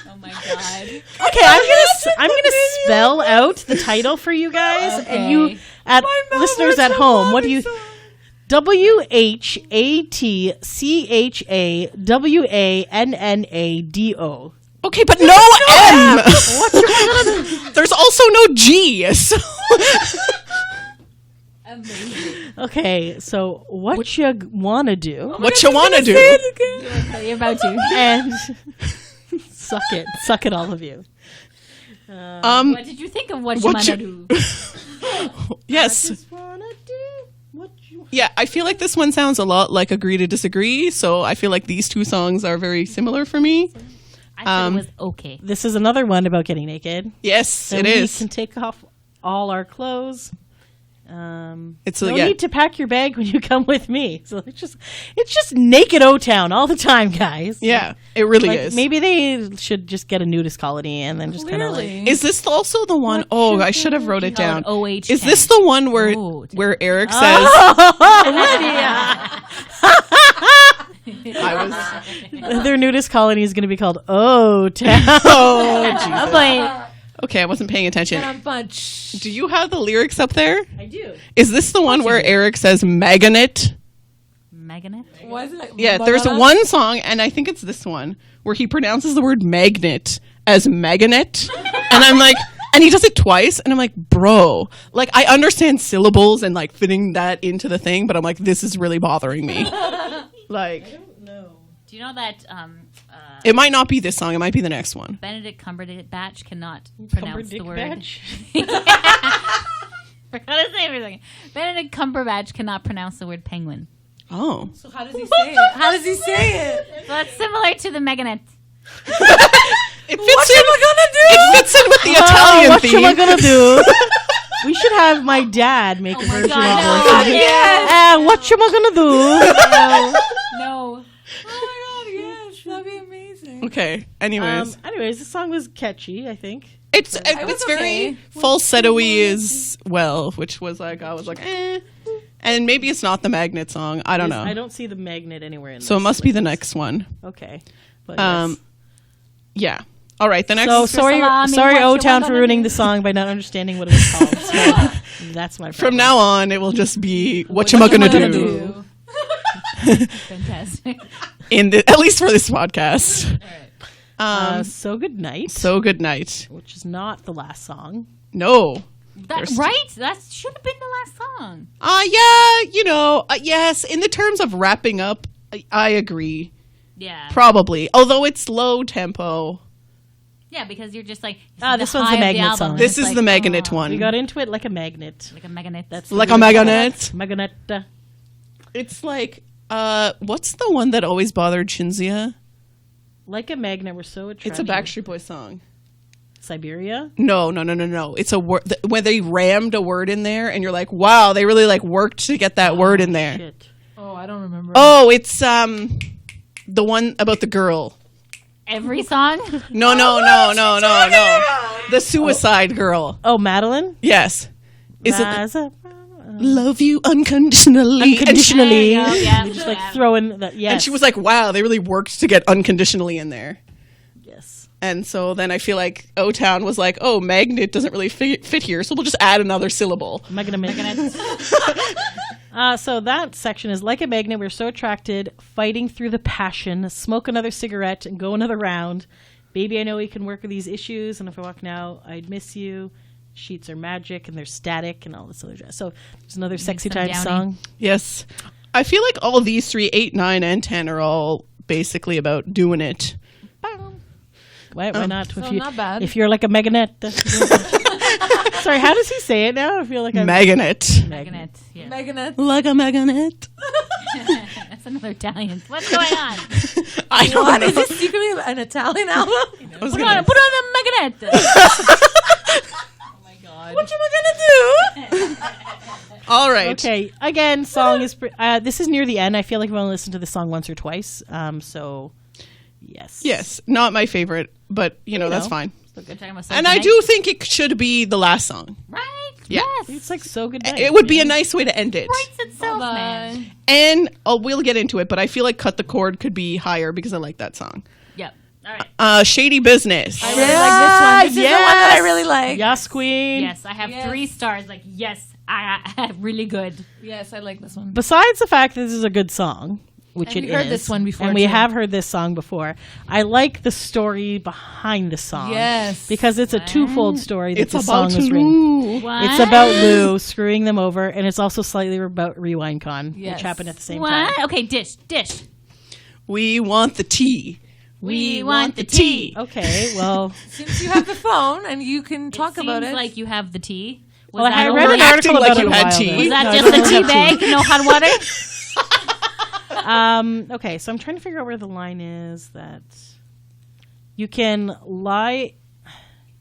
Oh my God. Okay, I'm gonna spell out the title for you guys, Okay. and you listeners at home, what do you? WHATCHAWANNADO. Okay, but no M. There's also no G. So Okay, so what you wanna do? what you want to do? You're about to. And suck it, all of you. What did you think of what you what want you- to do? Yes. Wanna do what you Yeah, I feel like this one sounds a lot like Agree to Disagree, so I feel like these two songs are very similar for me. I thought it was okay. This is another one about getting naked. Yes, So it we is. can take off all our clothes. It's No yeah. need to pack your bag when you come with me. So it's just naked O-Town all the time, guys. Yeah, it really Like, is. maybe they should just get a nudist colony and then just kind of like. Clearly. Is this also the one oh I should have wrote it down. OH. Is this the one where Oh, Eric says I was Their nudist colony is going to be called O-Town. Oh Jesus. But Okay, I wasn't paying attention. Bunch. Do you have the lyrics up there? I do. Is this the one where Eric says magnet? Magnet? Was it? Yeah, there's one song, and I think it's this one, where he pronounces the word magnet as maganet. And I'm like, and he does it twice, and I'm like, bro, like, I understand syllables and, like, fitting that into the thing, but I'm like, this is really bothering me. Like, Do you know that it might not be this song, it might be the next one. Benedict Cumberbatch cannot pronounce the word? Batch? Forgot to say everything. Benedict Cumberbatch cannot pronounce the word penguin. Oh. So how does he say it? How does he say it? So it's similar to the Meganet. It fits in. It fits in with the Italian what theme. am I going to do? We should have my dad make a version God, of no. this. Yes. What am I going to do? No. Oh my god, yes, that'd be amazing. Okay, anyways. Anyways, the song was catchy, I think. It's was very okay. falsetto-y as well, which was like, I was like, eh. And maybe it's not the magnet song. I don't know. I don't see the magnet anywhere in So it this must be the list. next one. Okay. But Um, yeah. All right. The next. So sorry, salami, sorry, what you O-Town want for to ruining do? the song by not understanding what it was called. So that's my problem. from now on, it will just be what am I gonna do? Fantastic. At least for this podcast. So good night, So good night. which is not the last song. No. That, right? That should have been the last song. Yeah. Yes. In the terms of wrapping up, I agree. Yeah. Probably. Although it's low tempo. Yeah, because you're just like this one's the magnet song. This is the magnet one. We got into it like a magnet. like a magnet. That's like a magnet. magnet. It's like, what's the one that always bothered Shinzia? Like a magnet. We're so attracted. It's a Backstreet Boys song. Siberia. No. It's a word where they rammed a word in there, and you're like, wow, they really like worked to get that word in there. Shit. Oh, I don't remember. Oh, it's the one about the girl. Every song. No. The suicide girl. Oh, Madeline. Yes. Is it Raza- love you unconditionally? Unconditionally. There you go, yeah. Just like throw in that. Yes. And she was like, wow, they really worked to get unconditionally in there. yes. And so then I feel like O-Town was like, oh, magnet doesn't really fit here, so we'll just add another syllable. Magnet. So that section is like a magnet. We're so attracted, fighting through the passion, smoke another cigarette and go another round. Baby, I know we can work with these issues, and if I walk now, I'd miss you. Sheets are magic and they're static and all this other jazz. So there's another sexy some time downy. song. Yes. I feel like all of these 3, 8, 9, and 10 are all basically about doing it. Why not? So not bad. If you're like a magnet. Sorry, how does he say it now? I feel like I'm Magnet. Magnet. Yeah. Meganet. Like a magnet. That's another Italian. What's going on? I don't What know. is this secretly an Italian album? I was Put gonna- on the magnet. What am I gonna do? All right. Okay, again, song is... this is near the end. I feel like I've only listened to this song once or twice. So, yes. Yes. Not my favorite, but, that's know. fine. We're talking about And I something do think it should be the last song. Right? Yeah. Yes. It's like so good night. It would be a nice way to end it. Writes itself, man. And we'll get into it, but I feel like Cut the Cord could be higher because I like that song. Yep. All right. Shady Business. I really like this one. This is the one that I really like. Yes, queen. Yes, I have 3 stars. Like, yes, I really good. Yes, I like this one. Besides the fact that this is a good song, which and it we heard is, this one before, and we too. have heard this song before. I like the story behind the song. Yes. Because it's a twofold story that It's the about song was written. What? It's about Lou screwing them over, and it's also slightly about RewindCon, which happened at the same time. What? Okay, dish. We want the tea. We want the tea. Okay, well, Since you have the phone and you can talk about it. Like you have the tea. well, I read an acting article like about you it a had while tea. ago. Was that No, just I a don't tea have bag? No hot water? Okay, so I'm trying to figure out where the line is that you can lie,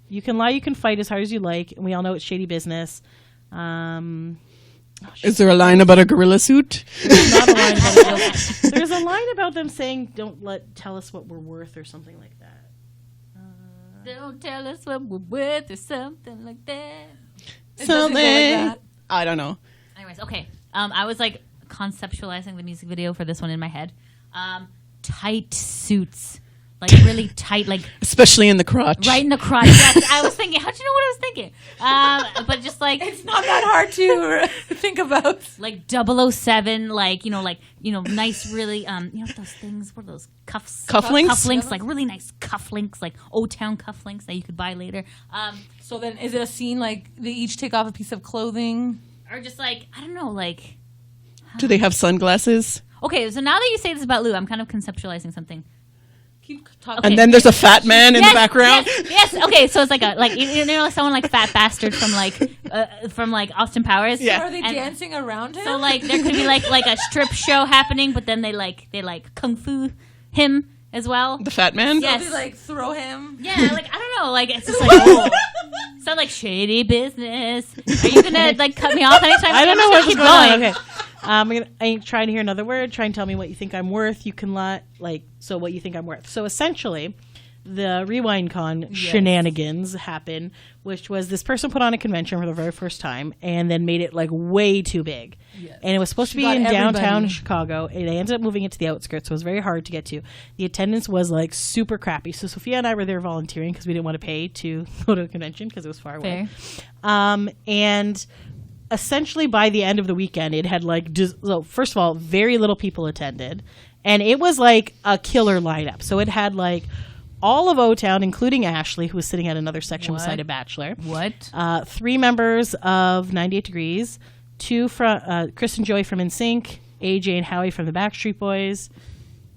you can fight as hard as you like, and we all know it's shady business. Is there a line about a gorilla suit? There's not a line about it. There's a line about them saying, "Don't tell us what we're worth" or something like that. Don't tell us what we're worth or something like that. Something. I don't know. Anyways, okay. I was like conceptualizing the music video for this one in my head. Tight suits. Like really tight, like Especially in the crotch. right in the crotch. Yes, I was thinking. How'd you know what I was thinking? But just like it's not that hard to think about. like 007, like nice, really, those things. What are those cuffs? Cufflinks? Cufflinks, like really nice cufflinks, like OTWN cufflinks that you could buy later. So then, is it a scene like they each take off a piece of clothing? Or just like I don't know, like. Do they have sunglasses? Okay, so now that you say this about Lou, I'm kind of conceptualizing something. Keep talking. Okay. And then there's a fat man in the background. Yes. Okay, so it's like like someone like Fat Bastard from like Austin Powers. Yeah. Are they And dancing around him? So like there could be like a strip show happening, but then they kung fu him as well. The fat man? Yes. They like throw him. Yeah, like I don't know, like it's just like sound like shady business. Are you gonna like cut me off anytime? I don't know I'm what's just going gonna on. keep Okay. I ain't trying to hear another word. Try and tell me what you think I'm worth. You can so what you think I'm worth. So essentially, the RewindCon shenanigans happen, which was this person put on a convention for the very first time and then made it like way too big. Yes. And it was supposed to be in downtown Chicago. And they ended up moving it to the outskirts, so it was very hard to get to. The attendance was like super crappy. So Sophia and I were there volunteering because we didn't want to pay to go to the convention because it was far away. And essentially by the end of the weekend, it had like, first of all, very little people attended. And it was like a killer lineup. So it had like all of O-Town, including Ashley, who was sitting at another section beside a bachelor. What? 3 members of 98 Degrees, 2 from Chris and Joey from NSYNC, AJ and Howie from the Backstreet Boys.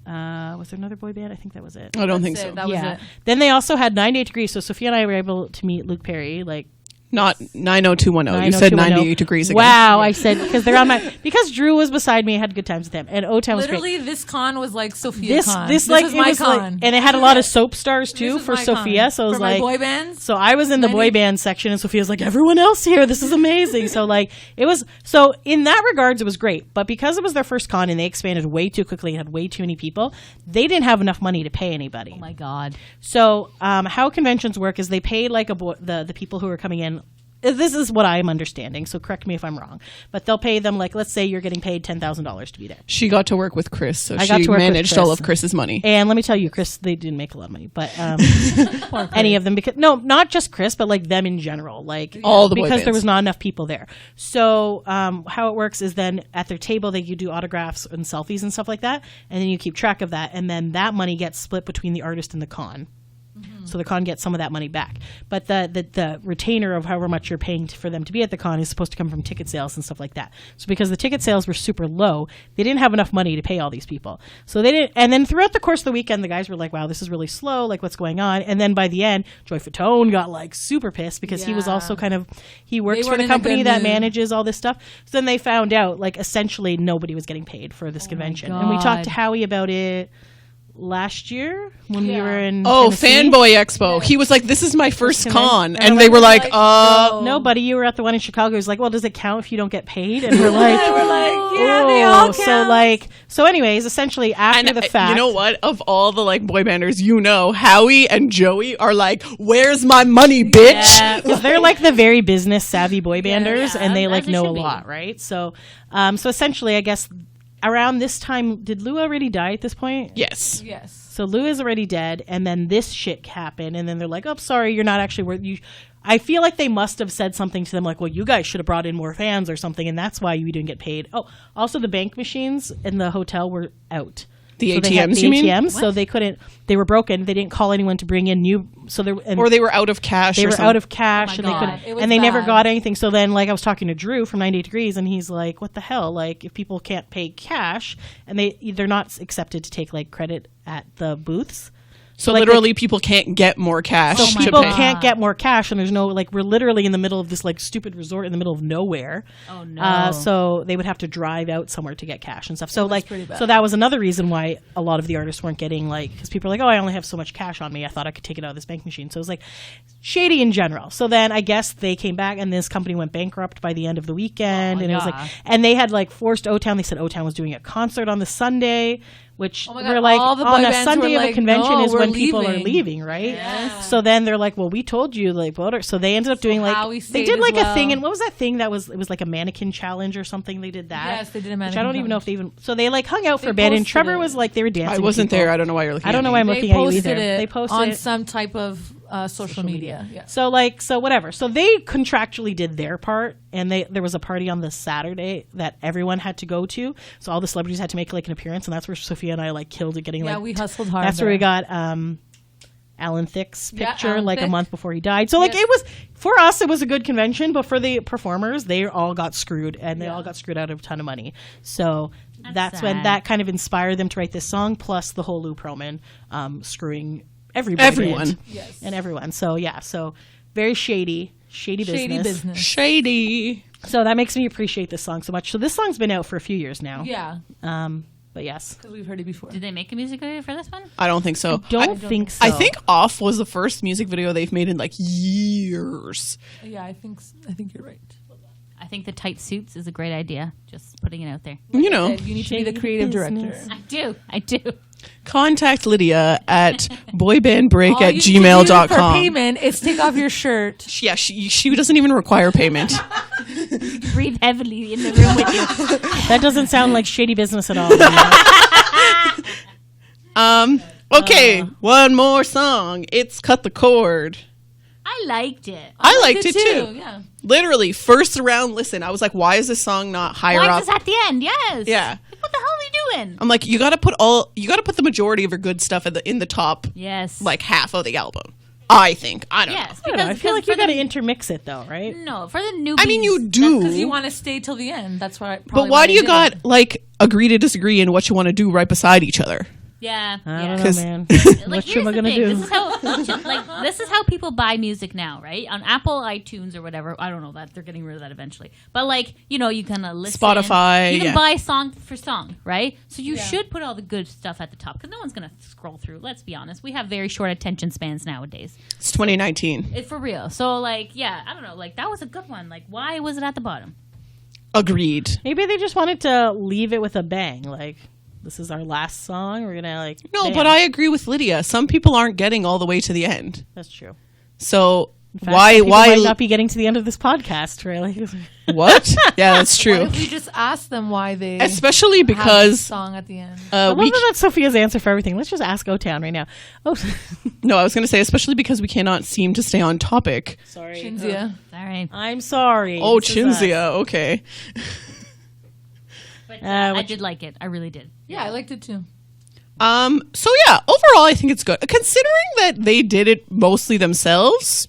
Was there another boy band? I think that was it. I don't think so. That was it. Then they also had 98 Degrees. So Sophia and I were able to meet Luke Perry, like Not 90210. You said 98 degrees again. Wow, I said because they're on because Drew was beside me. I had good times with him, and O-Town was great. Literally, this con was like Sophia's con. This was my con. like, and it had a lot of soap stars too This is for my Sophia. con. So it was For my like boy bands. So I was in the boy band section, and Sophia's like, everyone else here, this is amazing. So like it was. So in that regards, it was great. But because it was their first con and they expanded way too quickly and had way too many people, they didn't have enough money to pay anybody. Oh my god. So how conventions work is they pay like the people who are coming in. This is what I'm understanding, so correct me if I'm wrong. But they'll pay them, like, let's say you're getting paid $10,000 to be there. She got to work with Chris, so I got she to work with managed Chris. all of Chris's money. And let me tell you, Chris, they didn't make a lot of money, but any of them, because not just Chris, but like them in general, like all the boy because bands. there was not enough people there. So how it works is then at their table they do autographs and selfies and stuff like that, and then you keep track of that, and then that money gets split between the artist and the con. So the con gets some of that money back. But the retainer of however much you're paying for them to be at the con is supposed to come from ticket sales and stuff like that. So because the ticket sales were super low, they didn't have enough money to pay all these people. So they didn't. And then throughout the course of the weekend, the guys were like, wow, this is really slow. Like, what's going on? And then by the end, Joy Fatone got like super pissed because he was also he works for the company that manages all this stuff. So then they found out, like, essentially nobody was getting paid for this convention. And we talked to Howie about it last year when we were in Tennessee. Fanboy Expo. He was like, this is my first con. And they were like, no, buddy, you were at the one in Chicago. He was like, well, does it count if you don't get paid? And we're like, yeah, they all count. So anyways, essentially after the fact. You know what? Of all the like boy banders, Howie and Joey are like, where's my money, bitch? Yeah, because they're like the very business savvy boy banders and they like know a lot, right? So, so essentially, I guess around this time, did Lou already die at this point? Yes. So Lou is already dead, and then this shit happened, and then they're like, "Oh, sorry, you're not actually worth you." I feel like they must have said something to them like, "Well, you guys should have brought in more fans or something, and that's why you didn't get paid." Oh, also the bank machines in the hotel were out. The so ATMs, the you mean? ATMs, so they couldn't. They were broken. They didn't call anyone to bring in new. So or they were out of cash. They were out of cash, and they God. couldn't. And they never got anything. So then, like, I was talking to Drew from 98 Degrees, and he's like, "What the hell? Like, if people can't pay cash, and they're not accepted to take like credit at the booths." So like literally, people can't get more cash. So to people pay. can't get more cash, and there's no like we're literally in the middle of this like stupid resort in the middle of nowhere. Oh no! So they would have to drive out somewhere to get cash and stuff. So like, pretty bad. so that was another reason why a lot of the artists weren't getting like because people are like, oh, I only have so much cash on me. I thought I could take it out of this bank machine. So it was like shady in general. So then I guess they came back, and this company went bankrupt by the end of the weekend, and it was like, and they had like forced O-Town. They said O-Town was doing a concert on the Sunday. Which God, we're like all the on boy a bands Sunday were of a like, convention no, is we're when people are leaving. leaving, right? Yeah. So then they're like, well, we told you, like, what? So they ended up doing like Howie they stayed did as like a well. thing, and what was that thing that was? It was like a mannequin challenge or something. They did that. Yes, they did a Which mannequin I don't even know if challenge. they even. So they like hung out for They a bit, and posted Trevor it. was like they were dancing. I with wasn't people. there. I don't know why you're looking. I don't at know me. why I'm They looking at you posted either. it They posted on it. some type of social media. Yeah. So whatever. So they contractually did their part, and there was a party on the Saturday that everyone had to go to. So all the celebrities had to make like an appearance, and that's where Sophia and I like killed it getting Yeah, like we hustled hard. that's where we there. got Alan Thicke's Yeah, picture Alan like a Thicke. month before he died. So like Yes. it was for us it was a good convention, but for the performers they all got screwed, and they all got screwed out of a ton of money. So that's when sad. that kind of inspired them to write this song, plus the whole Lou Pearlman screwing everyone. Yes. And everyone. So yeah, so very shady business. Shady. So that makes me appreciate this song so much. So this song's been out for a few years now. Yeah, But yes. because we've heard it before. Did they make a music video for this one? I don't think so. Don't think so. I think Off was the first music video they've made in like years. Yeah, I think you're right. I think the tight suits is a great idea. Just putting it out there. You know, You need to be the creative director. I do. contact Lydia at boybandbreak All at you need to do for gmail.com. payment is take off your shirt. Yeah, she doesn't even require payment. Breathe heavily in the room with you. That doesn't sound like shady business at all. Okay, one more song. It's Cut the Cord. I liked it. I liked it too. Yeah. Literally, first round listen, I was like, why is this song not higher Why up? is this at the end? Yes. Yeah. Like, what the hell are you doing? I'm like, you gotta put the majority of your good stuff in the top, Yes. like half of the album. I think. I don't Yes. I don't know. I feel like you got to intermix it though, right? No, for the newbies. know. I mean, you do. Because you want to stay till the end. That's why. But why do you got like agree to disagree in what you want to do right beside each other? Yeah. I yeah. don't know, 'Cause- man. Like, What here's am I the gonna thing. do? This is how people buy music now, right? On Apple iTunes or whatever. I don't know that they're getting rid of that eventually. But like, you know, you can listen. Spotify, You can yeah. buy song for song, right? So you should put all the good stuff at the top because no one's gonna scroll through. Let's be honest. We have very short attention spans nowadays. It's 2019. It's for real. So like, yeah, I don't know. Like that was a good one. Like, why was it at the bottom? Agreed. Maybe they just wanted to leave it with a bang. Like, this is our last song. We're gonna like. No, bam. but I agree with Lydia. Some people aren't getting all the way to the end. That's true. So In fact, some people why might not be getting to the end of this podcast? Really? what? Yeah, that's What true. if we just ask them why they Especially have this because song at the end? I love we that that's Sophia's answer for everything. Let's just ask O-Town right now. Oh, no, I was going to say especially because we cannot seem to stay on topic. sorry. Shinzia. Sorry. I'm sorry. Oh, This is us. Chinzia. Okay. But I I did like it. I really did. Yeah, I liked it too. So yeah, overall I think it's good. Considering that they did it mostly themselves,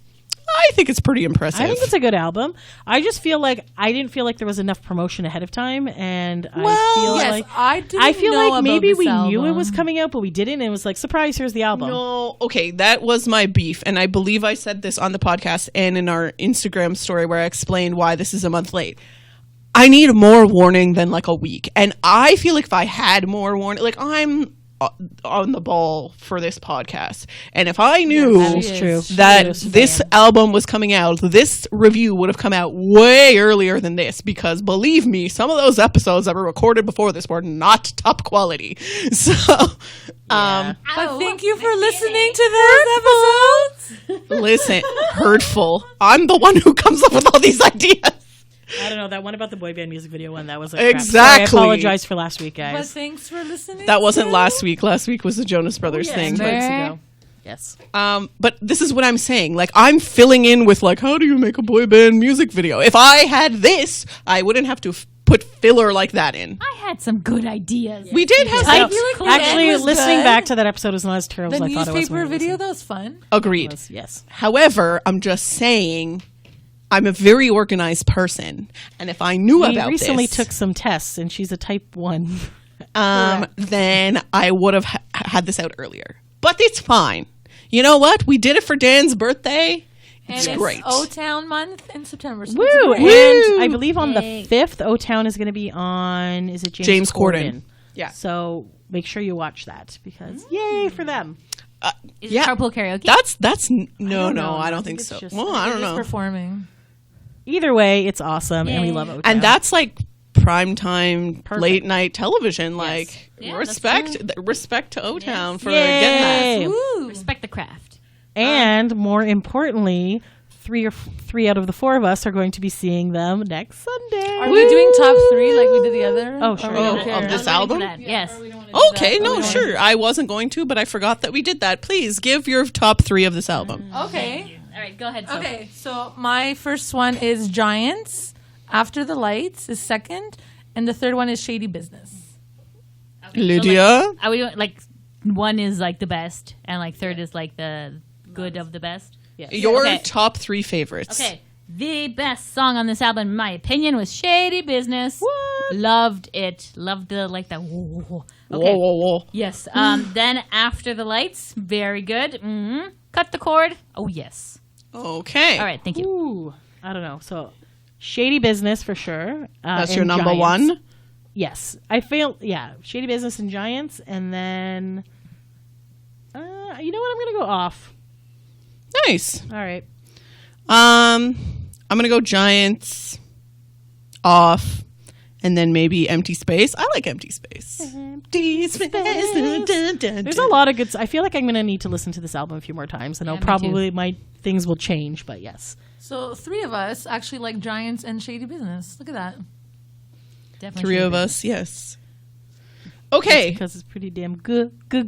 I think it's pretty impressive. I think it's a good album. I just feel like I didn't feel like there was enough promotion ahead of time, and I feel Yes, like I feel know like about maybe this we knew it album. was coming out, but we didn't. And it was like, surprise, here's the album. No, okay, that was my beef, and I believe I said this on the podcast and in our Instagram story where I explained why this is a month late. I need more warning than like a week, and I feel like if I had more warning, like I'm on the ball for this podcast, and if I knew That is true. that She is a this fan. album was coming out, this review would have come out way earlier than this, because believe me, some of those episodes that were recorded before this were not top quality. So But thank you for listening to those episodes. listen, hurtful. I'm the one who comes up with all these ideas. I don't know, that one about the boy band music video one, that was like Exactly. Sorry, I apologize for last week, guys. But thanks for listening. That wasn't last week. Last week was the Jonas Brothers Yes, thing. 2 But, weeks ago. Yes. but this is what I'm saying. Like, I'm filling in with, like, how do you make a boy band music video? If I had this, I wouldn't have to put filler like that in. I had some good ideas. We did have I some. feel like the Actually, end was listening good. back to that episode was not as terrible The as I thought it was. newspaper when I video, listened. that was fun. Agreed. Yes. However, I'm just saying, I'm a very organized person. And if I knew We about recently this, took some tests, and she's a type 1. then I would have had this out earlier. But it's fine. You know what? We did it for Dan's birthday. And It's it's great. O-Town month in September. So Woo! it's great. And I believe on Yay. the 5th, O-Town is going to be on, is it James Corden. Yeah. So make sure you watch that, because yay for them. Is Yeah. it carpool karaoke? That's no, know. I I don't think think it's so. just- Well, I don't Just know. performing. Either way, it's awesome, and we Yay. love O-Town. And that's like primetime Perfect. late night television. Like Yeah, that's respect to O-Town for Yay. getting that. Woo! Respect the craft. And more importantly, three out of the 4 of us are going to be seeing them next Sunday. Are we doing top 3 like we did the other? Oh, sure. Or we don't Oh, care? of I this was waiting for album? that. Yes. Okay, no, sure. I wasn't going to, but I forgot that we did that. Please give your top 3 of this album. Okay. All right, go ahead. Sophie. Okay, so my first one is Giants. After the Lights is second. And the third one is Shady Business. Okay, Lydia? So like, are we doing, like, one is like the best, and like third is like the good of the best? Yes. Your Okay. top 3 favorites. Okay. The best song on this album, in my opinion, was Shady Business. What? Loved it. Loved the, like, that. Whoa, whoa. Whoa, whoa, whoa. Yes. Then After the Lights, very good. Cut the Cord. Oh, yes. Okay. All right, thank you. Ooh, I don't know. So, Shady Business for sure. That's and your number Giants. 1? Yes, I feel. Yeah, Shady Business and Giants, and then you know what? I'm gonna go off. Nice. All right. I'm gonna go Giants, Off, and then maybe Empty Space. I like Empty Space. Empty Space. There's a lot of good. I feel like I'm gonna need to listen to this album a few more times. I know Yeah, me probably my things will change, but yes. So 3 of us actually like Giants and Shady Business. Look at that. Definitely 3 of Shady us, yes. Okay. Because it's pretty damn good. Good.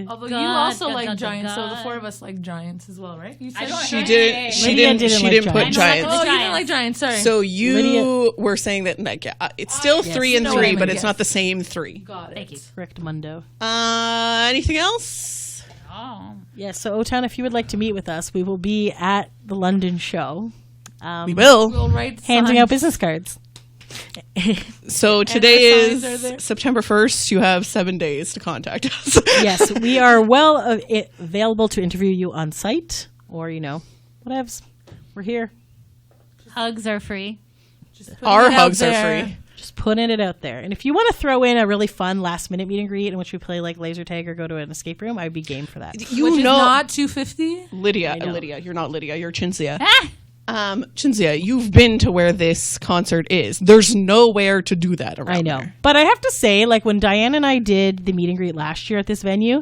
Although you God, also God, like God, Giants, so the God. 4 of us like Giants as well, right? You said don't- She Hey. didn't. She Lydia didn't. didn't She like didn't put Giants. Giants. Oh, you didn't Giants. like Giants. Sorry. So you Lydia- were saying that like, it's still Yes. 3 and You know what I 3, but meant, it's yes. not the same 3. got it. Thank you. Correct, Mundo. Anything else? Oh. Yes. So O-Town, if you would like to meet with us, we will be at the London show. We will. We'll write Handing signs. out business cards. So today the signs are there. is September 1st. You have 7 days to contact us. Yes, we are available to interview you on site, or whatevs. We're here. Hugs are free. Just putting Our it out hugs are there. free. Just putting it out there. And if you want to throw in a really fun last minute meet and greet in which we play like laser tag or go to an escape room, I would be game for that. You Which is know, not $250. Lydia. know. Lydia, you're not Lydia. You're Chinzia. Ah! Chinzia, you've been to where this concert is. There's nowhere to do that around I know. there. But I have to say, like when Diane and I did the meet and greet last year at this venue,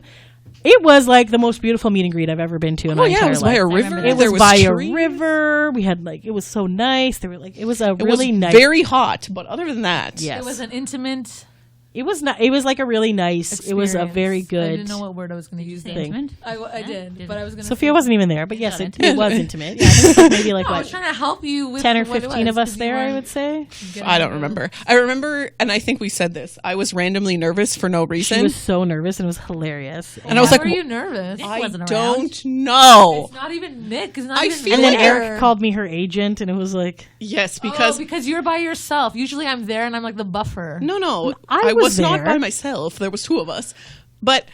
it was like the most beautiful meet and greet I've ever been to in my Oh yeah, entire it was life. by a remember river. that. It There was by trees. a river. We had it was so nice. There were it was a It really was nice. very hot, but other than that, Yes. It was an intimate. It was not. It was like a really nice. It was a experience. very I good didn't know what word I was going to use. Say There. thing. intimate? I did, but I was going to. Sophia wasn't even there, but yes, not it was intimate. Yeah, I think it was maybe like I what was trying to help you with 10 or what it 15 was, of us 'cause you there. I weren't would say getting I don't it. remember. I remember, and I think we said this. I was randomly nervous for no she reason, was so nervous and it was hilarious. and I was Why like, were you nervous? I wasn't around. don't know. It's not even Nick. It's not I even feel And then like- Eric called me her agent, and it was like Yes, because because you're by yourself. Usually I'm there and I'm like the buffer. no, I was was not there. by myself. There was 2 of us, but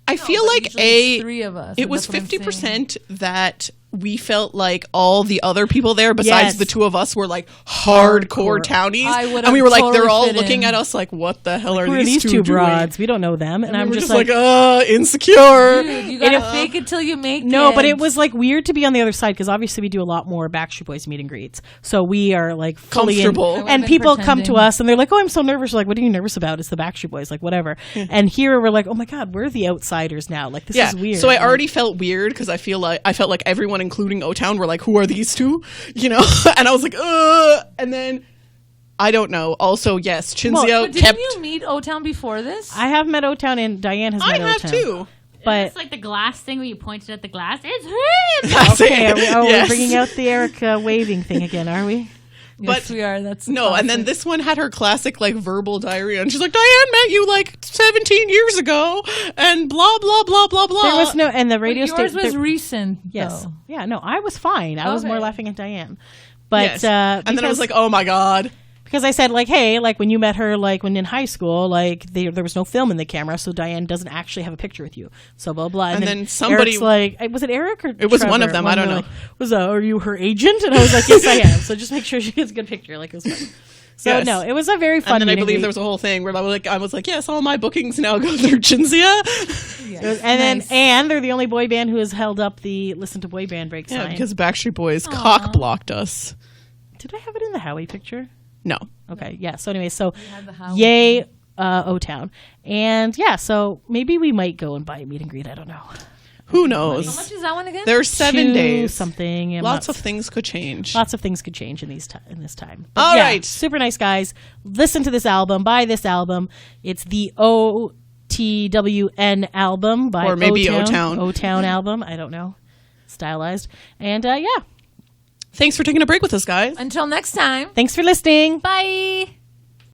I feel but like usually it's 3 of us. It was That's what I'm 50% that we felt like all the other people there besides Yes. the 2 of us were like hardcore townies, I would and we have were like totally they're all fit looking in. at us like, what the hell are who are these 2 doing? broads? We don't know them, and And I'm we're just like, like insecure. Dude, you gotta fake it till you make it. no, but it was like weird to be on the other side because obviously we do a lot more Backstreet Boys meet and greets, so we are like fully Comfortable. I would've and been people come to pretending. us and they're like, "Oh, I'm so nervous." We're like, "What are you nervous about?" It's the Backstreet Boys, like whatever. And here we're like, "Oh my god, we're the outsiders now." Like this Yeah, is weird. so I Like, already felt weird because I felt like everyone including O-Town were like, who are these two? You know? And I was like, and then I don't know. Also, yes, Chinzia But didn't you meet O-Town before this? I have met O-Town, and Diane has met O-Town. I have too. But it's like the glass thing where you pointed at the glass. It's him. okay, we're bringing out the Erica waving thing again, are we? Yes, we are. That's no, classic. and then this one had her classic like verbal diarrhea, and she's like, "Diane met you like 17 years ago," and blah blah blah blah blah. There was no, and the radio station was recent. Yes, though. yeah, no, I was fine. I was more laughing at Diane, but yes. And then I was like, "Oh my god." Because I said, like, hey, like, when you met her, like, when in high school, like, there was no film in the camera, so Diane doesn't actually have a picture with you. So, blah, blah. And then somebody... Eric's like, was it Eric or It was Trevor? one of them. I don't know. Like, are you her agent? And I was like, yes, I am. So just make sure she gets a good picture. Like, it was fun. So, yes. no, it was a very fun And then I meet and believe greet. there was a whole thing where I was like, yes, all my bookings now go through Chinzia. Yes. And they're the only boy band who has held up the Listen to Boy Band break sign. Because Backstreet Boys cock-blocked us. Did I have it in the Howie picture? No. Okay, yeah. So anyway, yay, O-Town. And yeah, so maybe we might go and buy a meet and greet. I don't know. Who knows? How much is that one again? There's 7 days. Something. Lots of things could change. Lots of things could change in this time. But All right. Super nice guys. Listen to this album. Buy this album. It's the OTWN album by Or maybe O-Town. O-Town. O-Town album. I don't know. Stylized. And yeah. Thanks for taking a break with us, guys. Until next time. Thanks for listening. Bye.